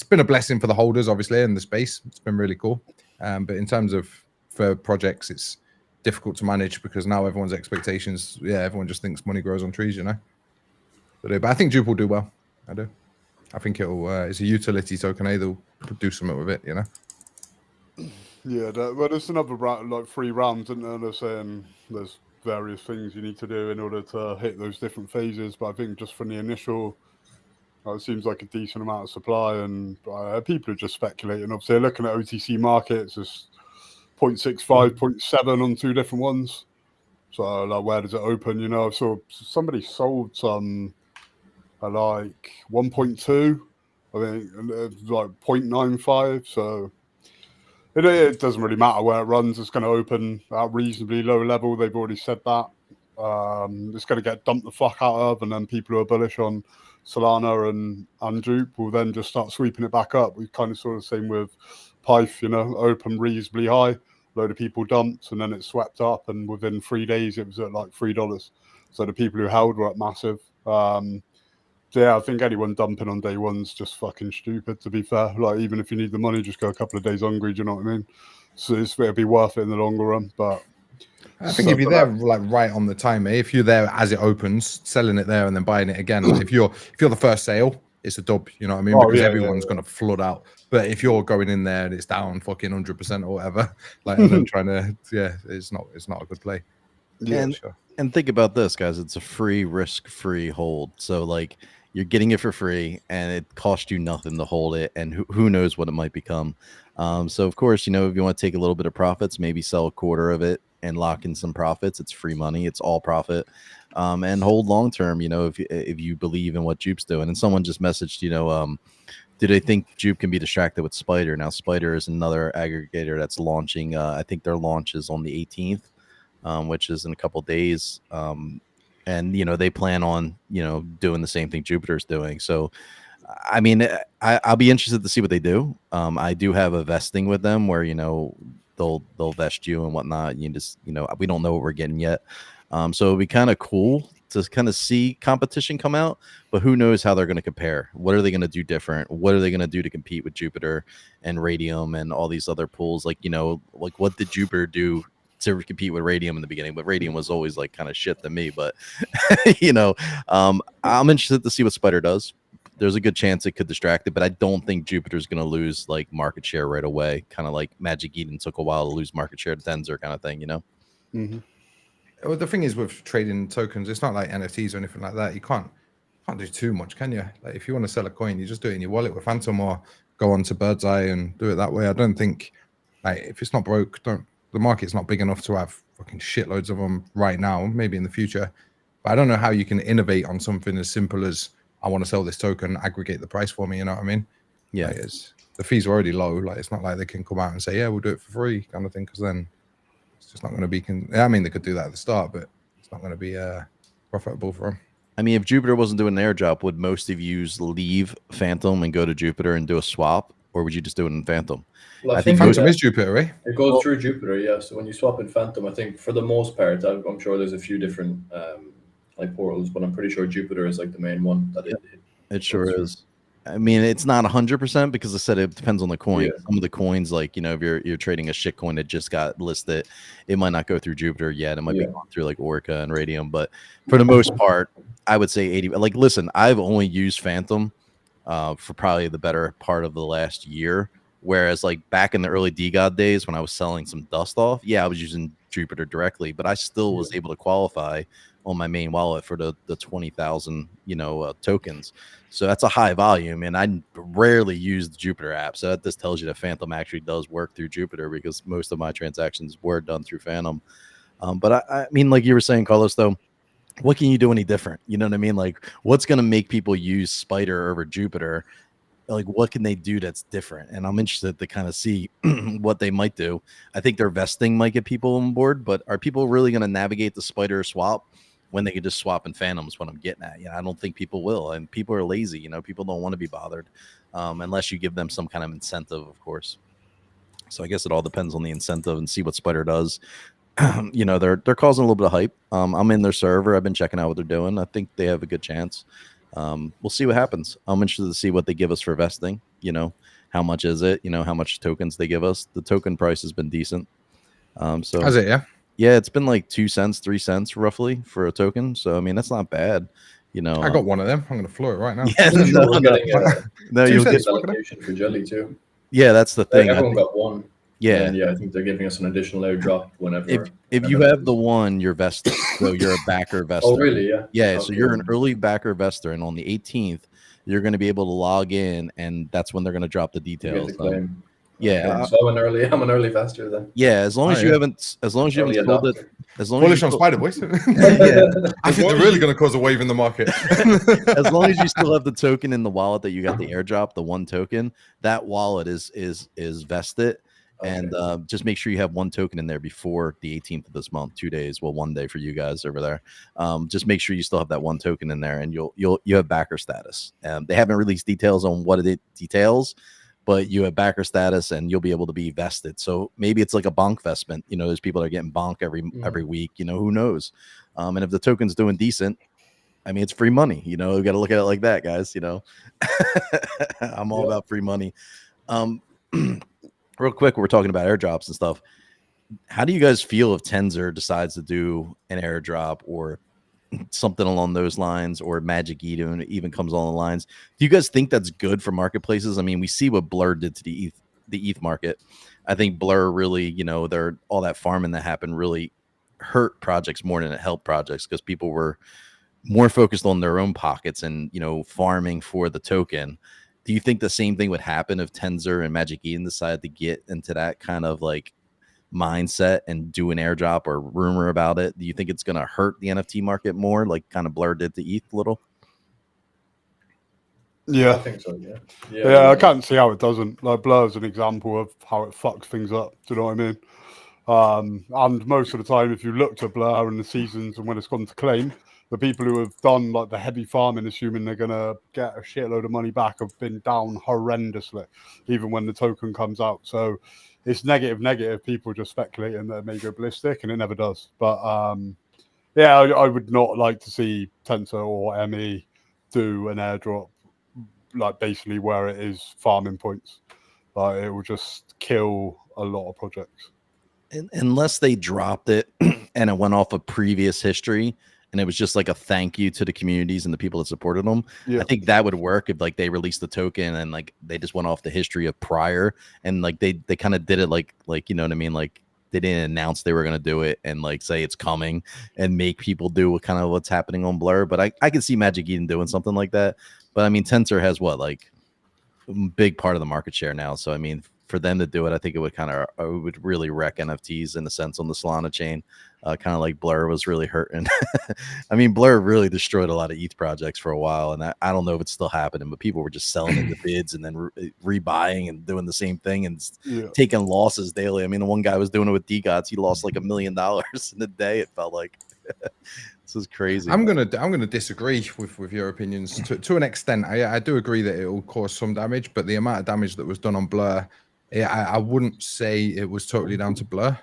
been a blessing for the holders, obviously, in the space. It's been really cool. But in terms of for projects, it's difficult to manage, because now everyone's expectations, everyone just thinks money grows on trees, But I think Jupe will do well. I do. I think it's a utility token. They'll do something with it,
Yeah, well, there's another round, 3 rounds, and they're saying there's various things you need to do in order to hit those different phases. But I think just from the initial, it seems like a decent amount of supply, and people are just speculating. Obviously, they're looking at OTC markets as 0.65, 0.7 on 2 different ones. So, where does it open? So somebody sold some 1.2, I think, 0.95. So it doesn't really matter where it runs. It's going to open at reasonably low level. They've already said that. It's going to get dumped the fuck out of, and then people who are bullish on Solana and Jupe will then just start sweeping it back up. We kind of saw the same with Pyth, open reasonably high, a load of people dumped, and then it swept up, and within 3 days it was at $3. So the people who held were at massive. I think anyone dumping on day one's just fucking stupid, to be fair. Even if you need the money, just go a couple of days hungry, do you know what I mean? So it'll be worth it in the longer run. But
I think if you're there right on the time, if you're there as it opens, selling it there and then buying it again, if you're the first sale, it's a dub, you know what I mean? Because everyone's going to flood out. But if you're going in there and it's down fucking 100% or whatever, and then trying to, it's not a good play.
Yeah, sure. And think about this, guys. It's a free, risk-free hold. So like you're getting it for free, and it costs you nothing to hold it. And who knows what it might become. So of course, you know, if you want to take a little bit of profits, maybe sell a quarter of it and lock in some profits. It's free money. It's all profit. And hold long term. You know, if you believe in what Jupe's doing. And someone just messaged, you know, do they think Jupe can be distracted with Spider? Now, Spider is another aggregator that's launching. I think their launch is on the 18th. Which is in a couple days. And, you know, they plan on, you know, doing the same thing Jupiter's doing. So, I mean, I'll be interested to see what they do. I do have a vesting with them where, you know, they'll vest you and whatnot. And you just, you know, we don't know what we're getting yet. So it'd be kind of cool to kind of see competition come out, but who knows how they're going to compare? What are they going to do different? What are they going to do to compete with Jupiter and Radium and all these other pools? Like, you know, like what did Jupiter do to compete with Radium in the beginning? But Radium was always like kind of shit to me. But you know, I'm interested to see what Spider does. There's a good chance it could distract it, but I don't think Jupiter's going to lose like market share right away. Kind of like Magic Eden took a while to lose market share to Tensor kind of thing, you know?
Mm-hmm.
Well, the thing is with trading tokens, it's not like NFTs or anything like that. You can't do too much, can you? Like if you want to sell a coin, you just do it in your wallet with Phantom or go on to Bird's Eye and do it that way. I don't think, like, if it's not broke, the market's not big enough to have fucking shitloads of them right now, maybe in the future. But I don't know how you can innovate on something as simple as I want to sell this token, aggregate the price for me, you know what I mean?
Yeah.
Like the fees are already low. Like it's not like they can come out and say, yeah, we'll do it for free kind of thing, because then it's just not going to be. I mean, they could do that at the start, but it's not going to be profitable for them.
I mean, if Jupiter wasn't doing an airdrop, would most of you leave Phantom and go to Jupiter and do a swap, or would you just do it in Phantom?
Well,
I think
Phantom is Jupiter, right?
It goes through Jupiter, yeah. So when you swap in Phantom, I think for the most part, I'm sure there's a few different like portals, but I'm pretty sure Jupiter is like the main one that
it sure is. I mean, it's not 100% because I said it depends on the coin.
Yeah.
Some of the coins, like, you know, if you're trading a shit coin that just got listed, it might not go through Jupiter yet. It might be going through like Orca and Radium, but for the most part, I would say 80. Like, listen, I've only used Phantom for probably the better part of the last year. Whereas like back in the early DeCod days when I was selling some dust off, yeah, I was using Jupiter directly, but I still was able to qualify on my main wallet for the 20,000, you know, tokens. So that's a high volume, and I rarely use the Jupiter app. So that just tells you that Phantom actually does work through Jupiter because most of my transactions were done through Phantom. But I mean, like you were saying, Carlos, though, what can you do any different? You know what I mean? Like, what's going to make people use Spider over Jupiter? Like, what can they do that's different? And I'm interested to kind of see what they might do. I think their vesting might get people on board, but are people really going to navigate the Spider swap when they can just swap in Phantoms? What I'm getting at, I don't think people will, and people are lazy. You know, people don't want to be bothered unless you give them some kind of incentive, of course. So I guess it all depends on the incentive and see what Spider does. You know, they're causing a little bit of hype. I'm in their server. I've been checking out what they're doing. I think they have a good chance. We'll see what happens. I'm interested to see what they give us for vesting. You know, how much is it? You know, how much tokens they give us. The token price has been decent. So
has it?
Yeah, it's been like 2 cents, 3 cents roughly for a token. So I mean, that's not bad. You know,
I got one of them. I'm going to floor it right now.
Yeah, no,
you'll get allocation for Jelly too.
Yeah, that's the thing.
Everyone got one.
Yeah,
and I think they're giving us an additional airdrop whenever.
If you have the one, you're vested, so you're a backer vestor.
Oh, really? Yeah.
Yeah. Okay. So you're an early backer vestor, and on the 18th, you're going to be able to log in, and that's when they're going to drop the details. Yeah.
Okay. So I'm an early vestor then.
Yeah, as long as you haven't sold it. As long
bullish
as
on Spider Boys. I think they're really going to cause a wave in the market.
As long as you still have the token in the wallet that you got the airdrop, the one token, that wallet is vested. Okay. And just make sure you have one token in there before the 18th of this month, 2 days. Well, 1 day for you guys over there. Just make sure you still have that one token in there, and you have backer status. They haven't released details on what it details, but you have backer status, and you'll be able to be vested. So maybe it's like a bonk vestment. You know, there's people that are getting bonk every week. You know, who knows? And if the token's doing decent, I mean, it's free money. You know, you got to look at it like that, guys. You know, I'm all about free money. Real quick, we're talking about airdrops and stuff. How do you guys feel if Tensor decides to do an airdrop or something along those lines, or Magic Eden even comes along the lines? Do you guys think that's good for marketplaces? I mean, we see what Blur did to the ETH market. I think Blur really, you know, all that farming that happened really hurt projects more than it helped projects, because people were more focused on their own pockets and, you know, farming for the token. Do you think the same thing would happen if Tensor and Magic Eden decided to get into that kind of like mindset and do an airdrop or rumor about it? Do you think it's going to hurt the NFT market more, like kind of Blur did to ETH a little?
I think so.
Yeah, I can't see how it doesn't. Like Blur is an example of how it fucks things up. Do you know what I mean? And most of the time, if you looked at Blur and the seasons and when it's gone to claim, the people who have done like the heavy farming, assuming they're gonna get a shitload of money back, have been down horrendously, even when the token comes out. So it's negative. People just speculating that it may go ballistic, and it never does. But yeah, I would not like to see Tensor or ME do an airdrop like basically where it is farming points. Like it will just kill a lot of projects.
Unless they dropped it and it went off of previous history and it was just like a thank you to the communities and the people that supported them. Yeah. I think that would work if like they released the token and like they just went off the history of prior, and like they kind of did it like you know what I mean, like they didn't announce they were going to do it and like say it's coming and make people do what kind of what's happening on Blur. But I can see Magic Eden doing something like that. But I mean, Tensor has what, like a big part of the market share now. So I mean, for them to do it, I think it would kind of would really wreck NFTs in a sense on the Solana chain, kind of like Blur was really hurting. I mean, Blur really destroyed a lot of ETH projects for a while, and I don't know if it's still happening, but people were just selling into bids and then rebuying and doing the same thing and taking losses daily. I mean, the one guy was doing it with DeCod3rs. He lost like $1 million in a day. It felt like. This is crazy.
I'm gonna disagree with your opinions to an extent. I do agree that it will cause some damage, but the amount of damage that was done on Blur, I wouldn't say it was totally down to Blur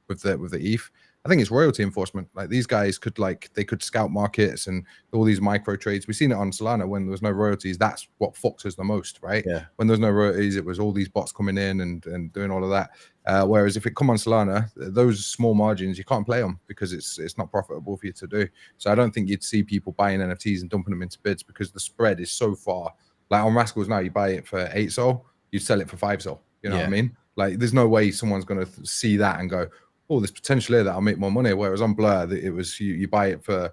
with the ETH. I think it's royalty enforcement. Like these guys could they could scout markets and all these micro trades. We've seen it on Solana when there was no royalties. That's what fucked us the most, right? Yeah. When there's no royalties, it was all these bots coming in and doing all of that. Whereas if it come on Solana, those small margins, you can't play them because it's not profitable for you to do. So I don't think you'd see people buying NFTs and dumping them into bids because the spread is so far. Like on Rascals now, you buy it for 8 SOL, you sell it for 5 SOL. You know what I mean? Like there's no way someone's going to see that and go, oh, there's potential here that I'll make more money. Whereas on Blur, it was you buy it for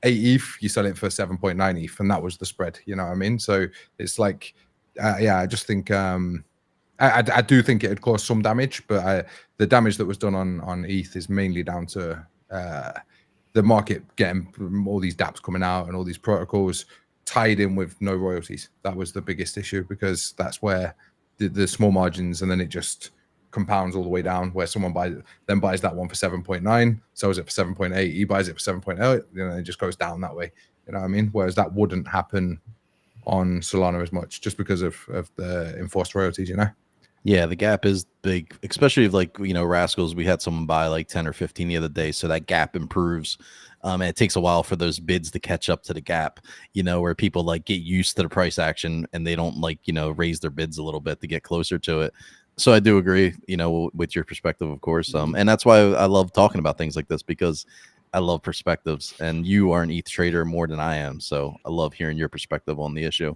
8 ETH, you sell it for 7.9 ETH, and that was the spread. You know what I mean? So it's like, I just think I do think it had caused some damage, but the damage that was done on ETH is mainly down to the market getting all these dApps coming out and all these protocols tied in with no royalties. That was the biggest issue because that's where the small margins, and then it just compounds all the way down where someone buys that one for 7.9, sells it for 7.8, he buys it for 7.8, you know, it just goes down that way. You know what I mean? Whereas that wouldn't happen on Solana as much just because of the enforced royalties, you know?
Yeah, the gap is big, especially if like, you know, Rascals, we had someone buy like 10 or 15 the other day. So that gap improves. And it takes a while for those bids to catch up to the gap, you know, where people like get used to the price action and they don't like, you know, raise their bids a little bit to get closer to it. So I do agree, you know, with your perspective, of course. And that's why I love talking about things like this, because I love perspectives, and you are an ETH trader more than I am. So I love hearing your perspective on the issue.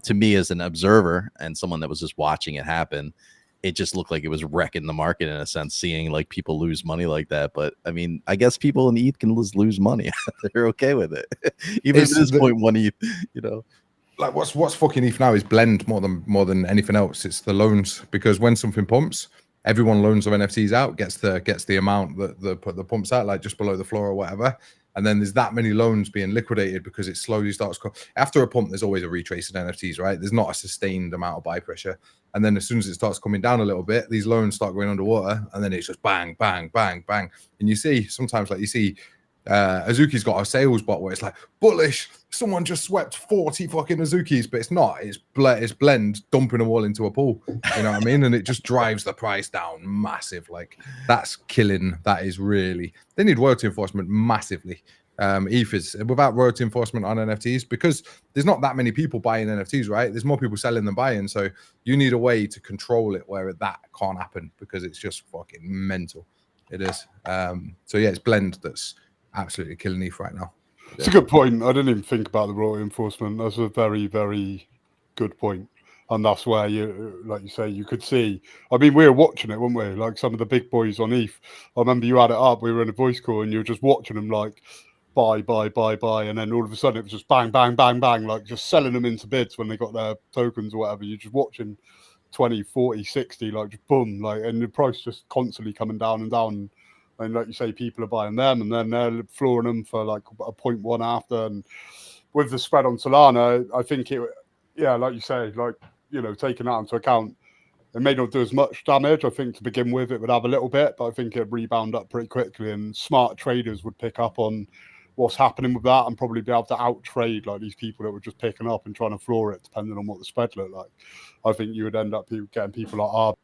To me, as an observer and someone that was just watching it happen, it just looked like it was wrecking the market in a sense, seeing like people lose money like that. But I mean, I guess people in ETH can lose money. They're okay with it. Even at this point, 1 ETH, you know.
Like what's fucking ETH now is blend more than anything else. It's the loans, because when something pumps, everyone loans their NFTs out, gets the amount that the pumps out, like just below the floor or whatever. And then there's that many loans being liquidated because it slowly starts. After a pump, there's always a retrace in NFTs, right? There's not a sustained amount of buy pressure. And then as soon as it starts coming down a little bit, these loans start going underwater, and then it's just bang, bang, bang, bang. And you see sometimes, like you see, Azuki's got a sales bot where it's like bullish. Someone just swept 40 fucking Azukis, but it's not. It's blend dumping them all into a pool. You know what I mean? And it just drives the price down massive. Like that's killing. That is really. They need royalty enforcement massively. ETH is without royalty enforcement on NFTs, because there's not that many people buying NFTs, right? There's more people selling than buying. So you need a way to control it where that can't happen, because it's just fucking mental. It is. So yeah, it's blend that's absolutely killing ETH right now.
It's a good point. I didn't even think about the royalty enforcement. That's a very, very good point. And that's where you, like you say, you could see. I mean, we were watching it, weren't we? Like some of the big boys on ETH. I remember you had it up. We were in a voice call, and you were just watching them like buy, and then all of a sudden it was just bang, bang, bang, bang, like just selling them into bids when they got their tokens or whatever. You're just watching 20, 40, 60, like just boom, like, and the price just constantly coming down and down. And like you say, people are buying them, and then they're flooring them for like a 0.1 after. And with the spread on Solana, I think it, yeah, like you say, like, you know, taking that into account, it may not do as much damage. I think to begin with, it would have a little bit, but I think it'd rebound up pretty quickly, and smart traders would pick up on what's happening with that and probably be able to out trade like these people that were just picking up and trying to floor it, depending on what the spread looked like. I think you would end up getting people like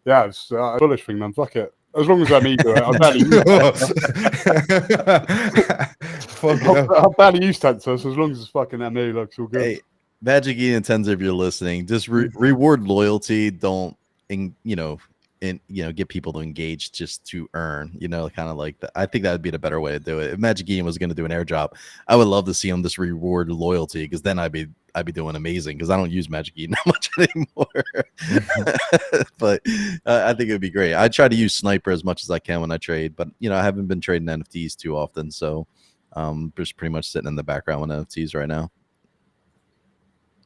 yeah, it's a bullish thing, man. Fuck it. As long as I'm eager, I barely I barely use Tensor, so as long as it's fucking ME, looks all good.
Hey, Magic E and Tensor, if you're listening, just reward loyalty. Don't, get people to engage just to earn. Kind of like that. I think that would be the better way to do it. If Magic E was going to do an airdrop, I would love to see them just reward loyalty, because then I'd be doing amazing, because I don't use Magic E that much anymore. But I think it would be great. I try to use Sniper as much as I can when I trade, but I haven't been trading NFTs too often, so just pretty much sitting in the background with NFTs right now.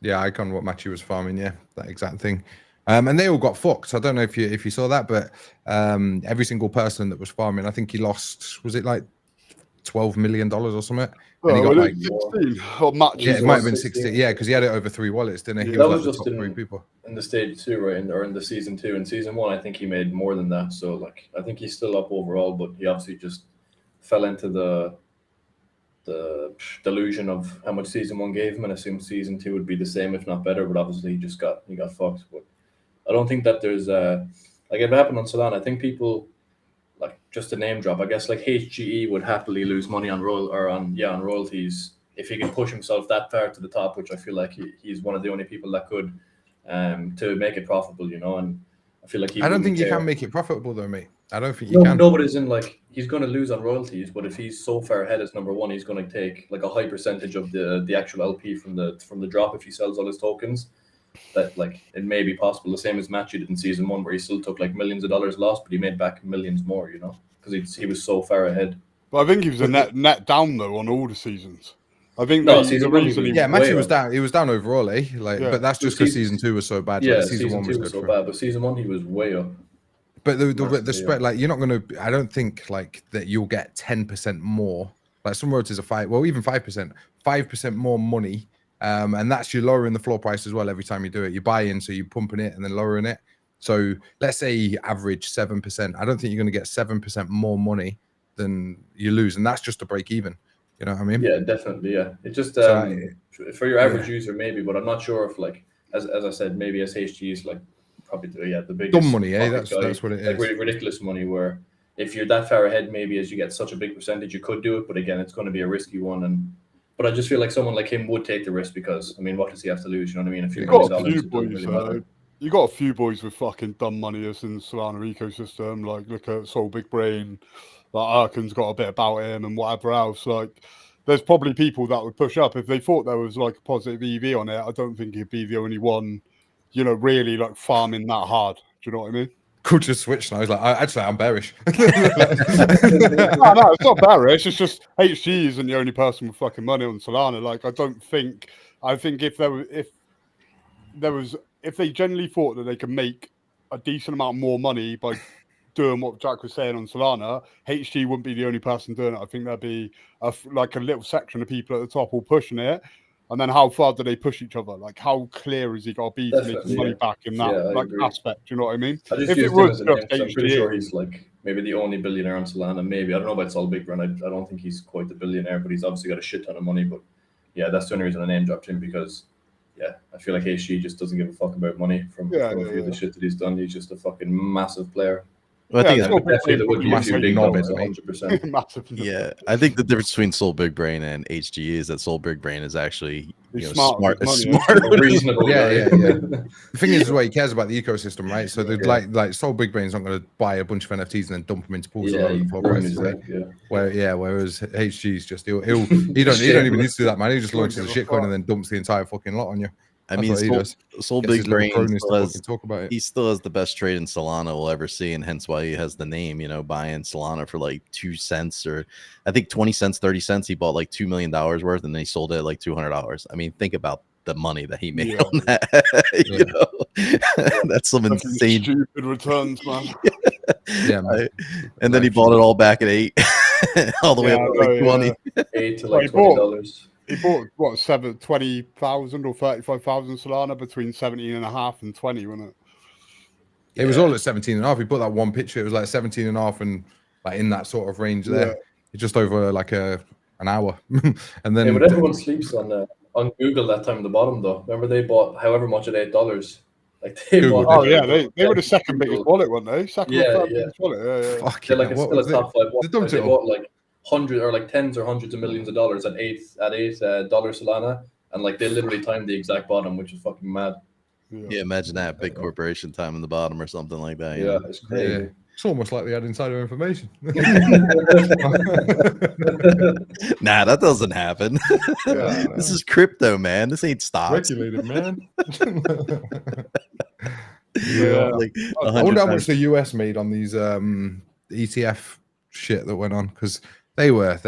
Yeah, Icon, what Matthew was farming, yeah, that exact thing. And they all got fucked. I don't know if you saw that, but every single person that was farming, I think he lost, was it like $12 million or something? And he got like
16 or matches.
Yeah, it might have been 16. Yeah, because he had it over 3 wallets, didn't he?
He
was
like
like
the
just
top
3 people.
In the stage 2, right? Or in the season 2. In season 1, I think he made more than that. So like, I think he's still up overall, but he obviously just fell into the delusion of how much season 1 gave him, and assumed season 2 would be the same, if not better. But obviously, he got fucked. But I don't think that there's like, if it happened on Solana, I think people, like, just a name drop, I guess like HGE would happily lose money on royalties if he can push himself that far to the top, which I feel like he's one of the only people that could, to make it profitable, and I feel like
I don't think you can make it profitable though, mate. I don't think you can.
No, but as in, like, he's going to lose on royalties, but if he's so far ahead as number 1, he's going to take like a high percentage of the actual LP from the drop if he sells all his tokens. That, like, it may be possible, the same as Matthew did in season 1, where he still took like millions of dollars lost, but he made back millions more, because he was so far ahead.
But I think he was a net down though on all the seasons. I think
season 1
Matthew was down. He was down overall, eh? Like, yeah. But that's just because season 2 was so bad.
Yeah,
like,
season 1 was so bad, but season 1 he was way up.
But the spread, like, you're not going to. I don't think like that you'll get 10% more. Like, some royalties are 5, well, even 5% more money. And that's you lowering the floor price as well every time you do it. You buy in, so you're pumping it and then lowering it. So let's say you average 7%. I don't think you're going to get 7% more money than you lose, and that's just to break even. You know what I mean?
Yeah, definitely. Yeah, it just for your average user maybe, but I'm not sure if, like, as I said, maybe SHG is like probably the biggest
dumb money. That's what it is.
Like, really ridiculous money. Where if you're that far ahead, maybe as you get such a big percentage, you could do it. But again, it's going to be a risky one. But I just feel like someone like him would take the risk, because, I mean, what does he have to lose? You know what I mean? If
you got a few boys with fucking dumb money as in Solana ecosystem. Like, look at Soul Big Brain. Like, Arkin's got a bit about him and whatever else. Like, there's probably people that would push up if they thought there was like a positive EV on it. I don't think he'd be the only one, really like farming that hard. Do you know what I mean?
Could just switch now. He's like, I'm bearish.
No, it's not bearish. It's just HG isn't the only person with fucking money on Solana. Like, I think if they genuinely thought that they could make a decent amount more money by doing what Jack was saying on Solana, HG wouldn't be the only person doing it. I think there'd be a little section of people at the top all pushing it. And then how far do they push each other? Like, how clear is he got to be to make his money back in that aspect? You know what I mean?
I'm pretty sure he's like maybe the only billionaire on Solana. Maybe, I don't know about Sol Big Run. I don't think he's quite the billionaire, but he's obviously got a shit ton of money. But yeah, that's the only reason I name dropped him, because I feel like HG just doesn't give a fuck about money from a few of the shit that he's done. He's just a fucking massive player.
Well, I
Yeah,
think
it's all
Definitely there would be a few
Massive
big
knobheads,
dogs,
mate.
100%.
massive.
yeah, I think the difference between Soul Big Brain and HGE is that Soul Big Brain is actually
He's smart with his money,
smart
A
with his
reasonable
Yeah,
guy.
yeah, yeah. The thing is, well, he cares about the ecosystem, right? So the
Yeah.
like Soul Big Brain's not going to buy a bunch of NFTs and then dump them into pools
Yeah,
at
he
the floor
ruined
prices.
his
Eh?
life, yeah.
Whereas HG's just he don't even need to do that, man. He just
Don't
launches a
give a
shitcoin
fuck.
and then dumps the entire fucking lot on you.
I
That's
mean,
what he does.
Soul
Gets
Big
his little
Brain
cronies
still
to
has,
fucking talk about it.
he still has the best trade in Solana we'll ever see, and hence why he has the name. You know, buying Solana for like 2 cents or I think 20 cents, 30 cents. He bought like $2 million worth, and then he sold it at like $200. I mean, think about the money that he made
Yeah.
on that. You know, that's some
Fucking
insane.
stupid returns, man.
Yeah, man.
And then he
Life
bought it
shit.
all back at 8, all the way
Yeah,
up
I
to like
know,
20.
yeah.
$8 to
Well,
like
he bought-
$20.
He bought what 20,000 or 35,000 Solana between 17.5 and 20, wasn't it?
It was all at 17 and a half. He put that one picture. It was like 17 and a half and like in that sort of range there. Just over like an hour. And then
Yeah, but everyone sleeps on Google that time at the bottom though. Remember they bought however much at $8. Like they
Google
bought.
Oh yeah, they were the second biggest wallet, weren't they? Second
Yeah,
or third
yeah.
biggest wallet. Yeah, yeah.
fuck
They're
yeah,
like it's
what
still a
was it?
top 5
They
wallet.
dumped
They
it
bought like hundred or like tens or hundreds of millions of dollars at $8 Solana, and like they literally timed the exact bottom, which is fucking mad.
Yeah, imagine that big corporation time in the bottom or something like that. You
Yeah,
know?
it's crazy.
Yeah. It's almost like they had insider information.
Nah, that doesn't happen.
Yeah,
This is crypto, man. This ain't stocks.
regulated, man.
Yeah.
Like
I
100
wonder how
times-
much the US made on these ETF shit that went on, because they were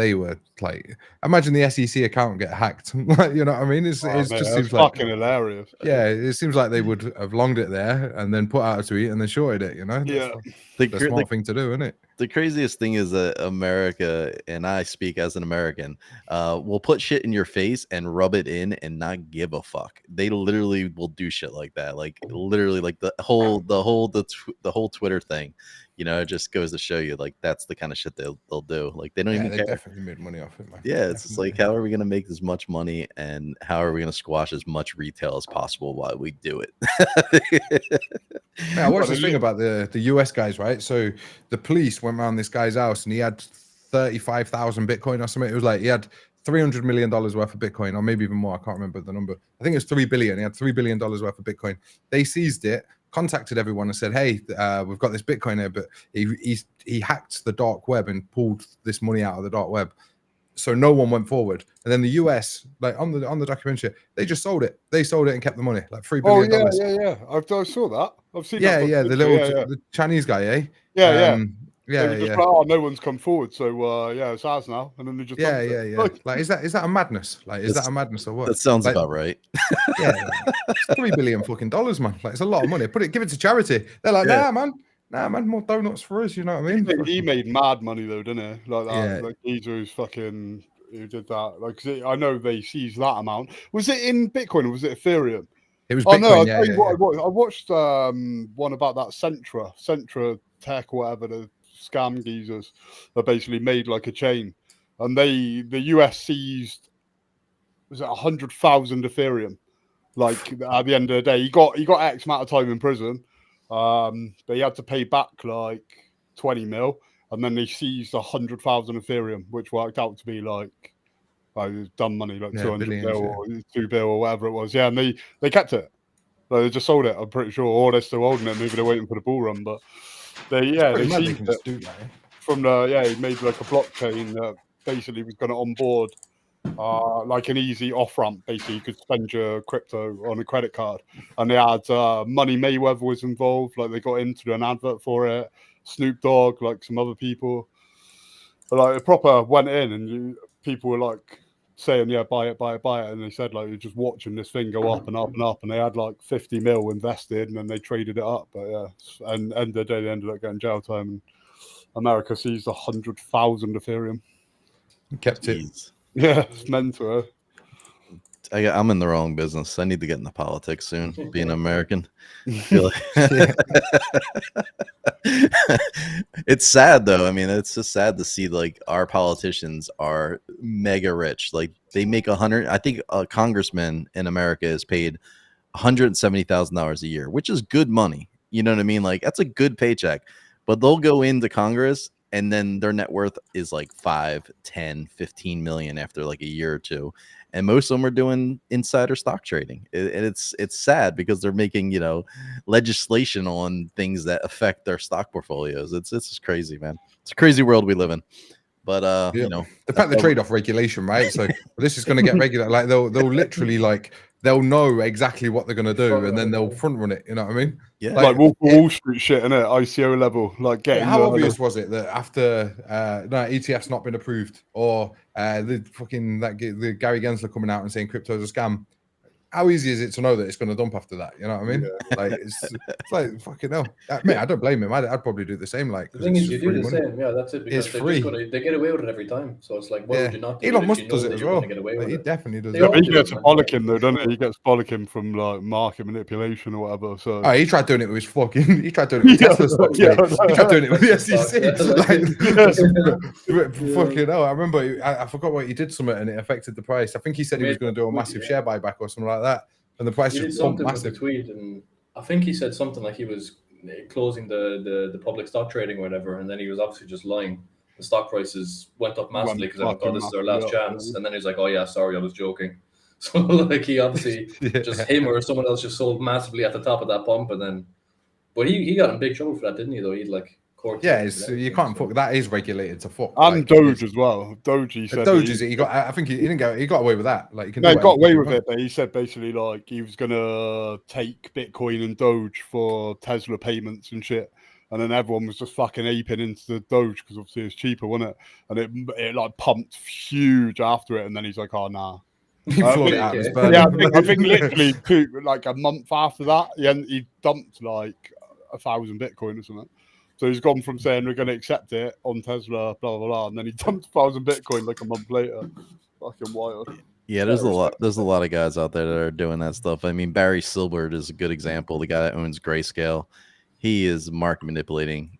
like, imagine the SEC account get hacked. Like, you know what I mean? It
Oh, mate,
just
that's
seems like,
fucking hilarious.
yeah, it seems like they would have longed it there and then put out a tweet and then shorted it. You know,
Yeah.
that's the smart thing to do, isn't it?
The craziest thing is that America, and I speak as an American, will put shit in your face and rub it in and not give a fuck. They literally will do shit like that. Like literally, like the whole Twitter thing. You know, it just goes to show you, like that's the kind of shit they'll do. Like they don't
Yeah,
even
they
care.
definitely made money off it, man.
Yeah, it's just like, how are we going to make as much money and how are we going to squash as much retail as possible while we do it?
Yeah, I watched this thing about the US guys, right? So the police went around this guy's house and he had 35,000 Bitcoin or something. It was like he had $300 million worth of Bitcoin, or maybe even more. I can't remember the number. I think it was 3 billion. He had $3 billion worth of Bitcoin. They seized it, contacted everyone and said, hey, we've got this Bitcoin here, but he hacked the dark web and pulled this money out of the dark web. So no one went forward. And then the US, like on the documentary, they just sold it. They sold it and kept the money, like $3
Oh
billion.
yeah. I saw that. I've seen.
Yeah,
that
the little the Chinese guy, eh?
Yeah.
Yeah,
They were just
yeah.
like, oh, no one's come forward, so yeah, it's ours now. And then they just
Yeah.
dumped it.
Like, is that a madness? Like, is that a madness or what?
That sounds
like,
about right.
yeah, it's $3 billion fucking dollars, man. Like, it's a lot of money. Give it to charity. They're like,
Yeah.
nah, man, more donuts for us. You know what I mean?
He made mad money though, didn't he? Like that.
Yeah.
Like geezer who did that. Like, 'cause I know they seized that amount. Was it in Bitcoin or was it Ethereum?
It was
Oh
Bitcoin.
no!
Yeah.
I watched one about that Centra Tech, whatever, the scam geezers that basically made like a chain, and the US seized, was it 100,000 Ethereum? Like at the end of the day, he got X amount of time in prison, but he had to pay back like 20 mil, and then they seized 100,000 Ethereum, which worked out to be like dumb money, like 200
billions,
bill or 2 bill or whatever it was. Yeah, and they kept it. Like, they just sold it, I'm pretty sure, or they're still holding it. Maybe they're waiting for the bull run, but they seized it
do that.
from he made like a blockchain that basically was going to onboard like an easy off ramp. Basically, you could spend your crypto on a credit card, and they had Money Mayweather was involved. Like they got into an advert for it. Snoop Dogg, like some other people, but, like it proper went in, and people were like saying, "Yeah, buy it," and they said like you're just watching this thing go up and up and up, and they had like 50 mil invested, and then they traded it up. But yeah, and end of the day, they ended up getting jail time. And America seized 100,000 Ethereum.
Kept it.
Jeez.
Yeah, it's mental.
I'm in the wrong business. I need to get into politics soon. Being American, I feel like it's sad though. I mean, it's just sad to see like our politicians are mega rich. Like they make 100. I think a congressman in America is paid $170,000 a year, which is good money. You know what I mean? Like that's a good paycheck. but they'll go into Congress and then their net worth is like 5, 10, 15 million after like a year or two. And most of them are doing insider stock trading. And it's sad because they're making, you know, legislation on things that affect their stock portfolios. It's just crazy, man. It's a crazy world we live in. But
Yeah.
you know,
the fact the trade-off regulation, right? So this is going to get regular. Like they'll literally like they'll know exactly what they're going to do, and then they'll front run it. You know what I mean?
yeah,
Like Wall Street shit, innit? ICO level, like getting.
How obvious was it that after no ETF's not been approved, or the fucking the Gary Gensler coming out and saying crypto's a scam? How easy is it to know that it's going to dump after that? You know what I mean?
Yeah.
Like it's like fucking hell. Mate, I don't blame him. I'd probably do the same. Like
the thing is, you do the same. Yeah, that's it. Because
it's
they
free.
they get away with it every time. So it's like, why would you not do
Elon
it?
Musk does it as well.
Get away with
He
it.
definitely does.
They
It.
all
He
do
gets
it, man.
bollocking though, doesn't he? He gets bollocking from like market manipulation or whatever. So
Oh, he tried doing it with his fucking. He tried doing it with Tesla stocks.
Yeah.
He tried doing it with the SEC.
Yeah.
Fucking hell! I remember. I forgot what he did. Something and it affected the price. I think he said he was going to do a massive share buyback or something like that, and the price
He did
just pumped
something with the
massive.
tweet, and I think he said something like he was closing the public stock trading or whatever, and then he was obviously just lying. The stock prices went up massively because everyone thought this is our last chance, and then he's like, "Oh yeah, sorry, I was joking." So like he obviously just him or someone else just sold massively at the top of that pump, and then, but he got in big trouble for that, didn't he? Though he'd like court.
Yeah, you can't fuck. That is regulated to fuck.
And
like,
Doge as well. Doge, he said.
Doge is it? He got. I think he didn't go. He got away with that. Like he can.
No,
do
he got
whatever
away
he
with
wants.
it, but he said basically like he was gonna take Bitcoin and Doge for Tesla payments and shit, and then everyone was just fucking aping into the Doge because obviously it's cheaper, wasn't it? And it like pumped huge after it, and then he's like, "Oh nah."
He floored it out of his burner.
Yeah, I think literally like a month after that, he dumped like 1,000 Bitcoin or something. So he's gone from saying we're going to accept it on Tesla, blah blah blah, and then he dumped 1,000 Bitcoin like a month later. Fucking wild.
Yeah, there's a lot. There's a lot of guys out there that are doing that stuff. I mean, Barry Silbert is a good example. The guy that owns Grayscale, he is market manipulating.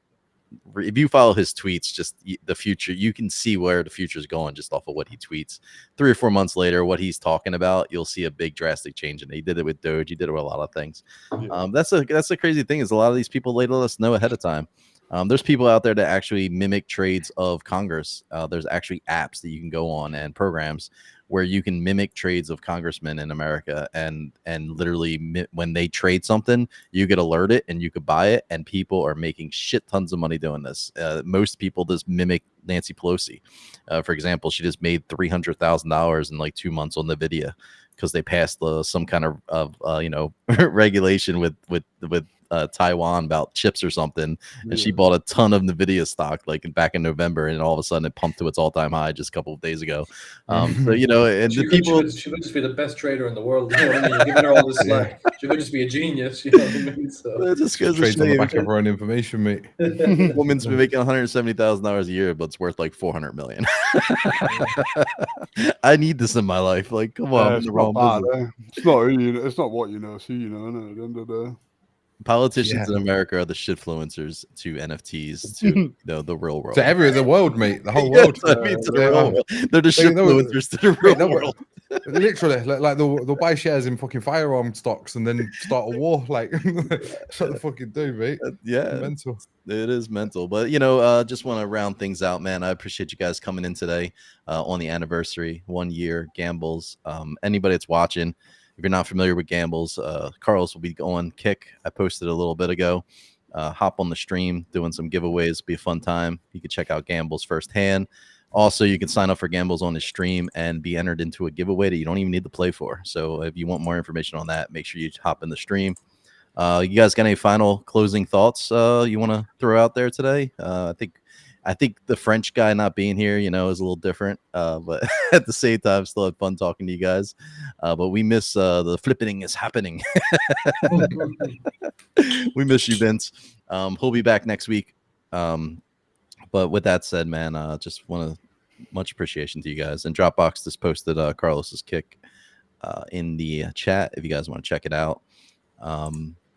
If you follow his tweets, just the future, you can see where the future is going just off of what he tweets. 3 or 4 months later, what he's talking about, you'll see a big drastic change. And he did it with Doge. He did it with a lot of things.
Yeah.
That's a crazy thing is a lot of these people, they let us know ahead of time. There's people out there that actually mimic trades of Congress. There's actually apps that you can go on and programs where you can mimic trades of congressmen in America, and literally when they trade something, you get alerted and you could buy it, and people are making shit tons of money doing this. Most people just mimic Nancy Pelosi. For example, she just made $300,000 in like 2 months on NVIDIA because they passed some kind of regulation with Taiwan about chips or something, and she bought a ton of NVIDIA stock back in November, and all of a sudden it pumped to its all-time high just a couple of days ago. So and
she
the people
she could just be the best trader in the world. You know what I mean? You're giving her all this slack. She could just be a genius. You know what I mean? So
just goes to
Trades on the
show
back of her own information, mate.
woman's been making $170,000 a year, but it's worth like $400 million. I need this in my life. Like, come on, I'm in
it's
the
not
wrong
bad.
business.
It's not who you know, it's not what you know, it's who you know. Innit? At the end of the day.
Politicians in America are the shitfluencers to NFTs to the real world.
To the world, mate. The whole
Yes,
world.
I mean, to the real world. They're the shitfluencers to the real world.
Literally, like they'll buy shares in fucking firearm stocks and then start a war. Like, that's what they fucking do, mate.
Yeah,
Mental.
It is mental. But just want to round things out, man. I appreciate you guys coming in today on the anniversary, 1 year Gambles. Anybody that's watching, if you're not familiar with Gambles, Carlos will be on Kick. I posted a little bit ago. Hop on the stream, doing some giveaways. Be a fun time. You can check out Gambles firsthand. Also, you can sign up for Gambles on the stream and be entered into a giveaway that you don't even need to play for. So if you want more information on that, make sure you hop in the stream. You guys got any final closing thoughts you want to throw out there today? I think the French guy not being here, is a little different, but at the same time, still had fun talking to you guys. But we miss the flipping is happening. We miss you, Vince. He'll be back next week. But with that said, man, just want to much appreciation to you guys. And Dropbox just posted Carlos's Kick in the chat if you guys want to check it out.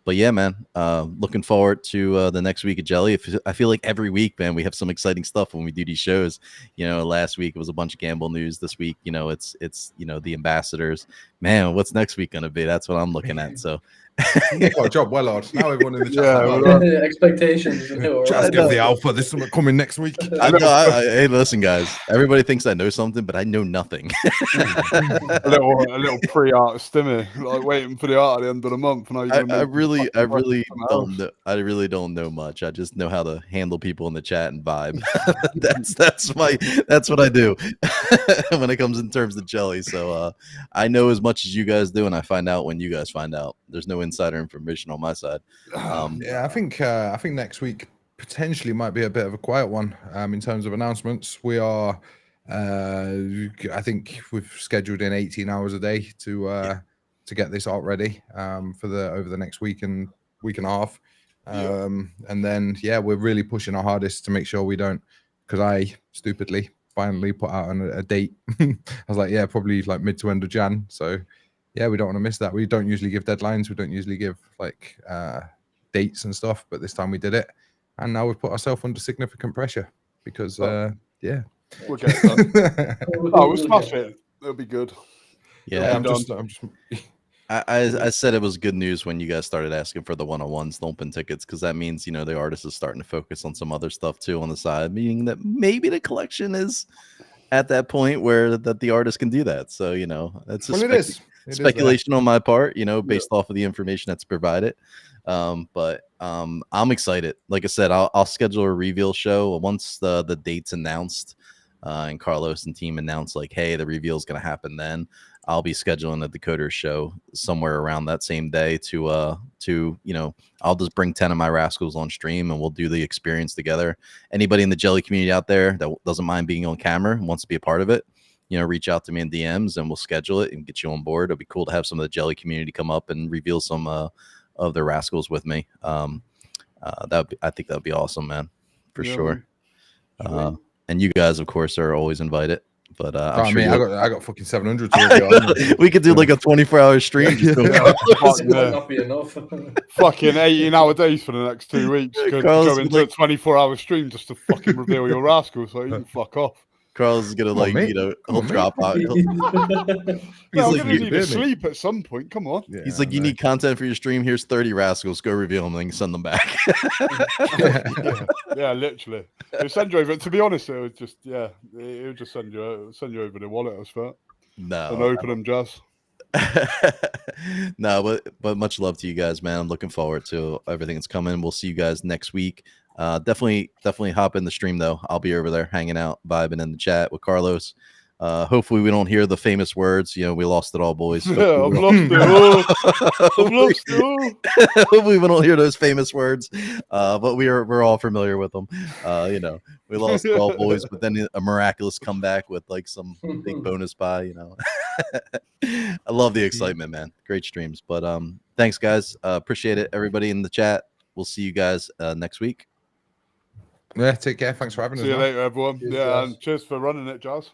But yeah, man, looking forward to the next week of Jelly. I feel like every week, man, we have some exciting stuff when we do these shows. Last week it was a bunch of gamble news. This week, it's the ambassadors. Man, what's next week gonna be? That's what I'm looking at. So
You got a job well, Lord. Now everyone in the chat.
Yeah,
like,
well,
Expectations.
Just give the alpha. This is coming next week.
I know. Hey, listen, guys. Everybody thinks I know something, but I know nothing.
a little pre-art stimmy, like waiting for the art at the end of the month. And
I really don't know. I really don't know much. I just know how to handle people in the chat and vibe. that's what I do when it comes in terms of jelly. So I know as much as you guys do, and I find out when you guys find out. There's no insider information on my side.
Yeah, I think next week potentially might be a bit of a quiet one in terms of announcements. We are, I think we've scheduled in 18 hours a day to get this art ready for over the next week and a half. And then we're really pushing our hardest to make sure we don't, because I stupidly finally put out a date. I was like, probably like mid to end of Jan. So yeah, we don't want to miss that. We don't usually give deadlines. We don't usually give like dates and stuff, but this time we did it. And now we've put ourselves under significant pressure because,
we'll get
it
done. We'll smash it. It'll be good.
Yeah,
I
I said it was good news when you guys started asking for the one-on-ones, the open tickets, because that means, the artist is starting to focus on some other stuff too on the side, meaning that maybe the collection is at that point where that the artist can do that. So, it's speculation on my part, based off of the information that's provided. But I'm excited. Like I said, I'll schedule a reveal show once the date's announced, and Carlos and team announce like, hey, the reveal is going to happen then. I'll be scheduling a DeCod3rs show somewhere around that same day to I'll just bring 10 of my rascals on stream and we'll do the experience together. Anybody in the jelly community out there that doesn't mind being on camera and wants to be a part of it, reach out to me in DMs and we'll schedule it and get you on board. It'll be cool to have some of the jelly community come up and reveal some of their rascals with me. I think that'd be awesome, man, for sure. And you guys, of course, are always invited. But I'm sure
I got fucking 700. To
we could do like a 24-hour stream.
Not be enough.
Fucking 18-hour days for the next 2 weeks. Go into a 24-hour stream just to fucking reveal your rascal, so you can fuck off.
Carlos is gonna he'll drop out. He's
like, you need to sleep at some point. Come on.
Yeah, he's like, you need content for your stream. Here's 30 rascals. Go reveal them, and send them back.
Yeah, literally. It'll send you over. To be honest, it would just it would just send you over the wallet. I swear.
No.
And open them, Jazz.
No, but much love to you guys, man. I'm looking forward to everything that's coming. We'll see you guys next week. Definitely hop in the stream though. I'll be over there hanging out, vibing in the chat with Carlos. Hopefully we don't hear the famous words. We lost it all, boys.
Yeah, I've lost it all. I've lost it all.
Hopefully we don't hear those famous words. But we're all familiar with them. We lost it all, boys. But then a miraculous comeback with like some big bonus buy. I love the excitement, man. Great streams. But thanks, guys. Appreciate it. Everybody in the chat. We'll see you guys next week.
Yeah, take care. Thanks for having us.
See you later, everyone. And cheers for running it, Jazz.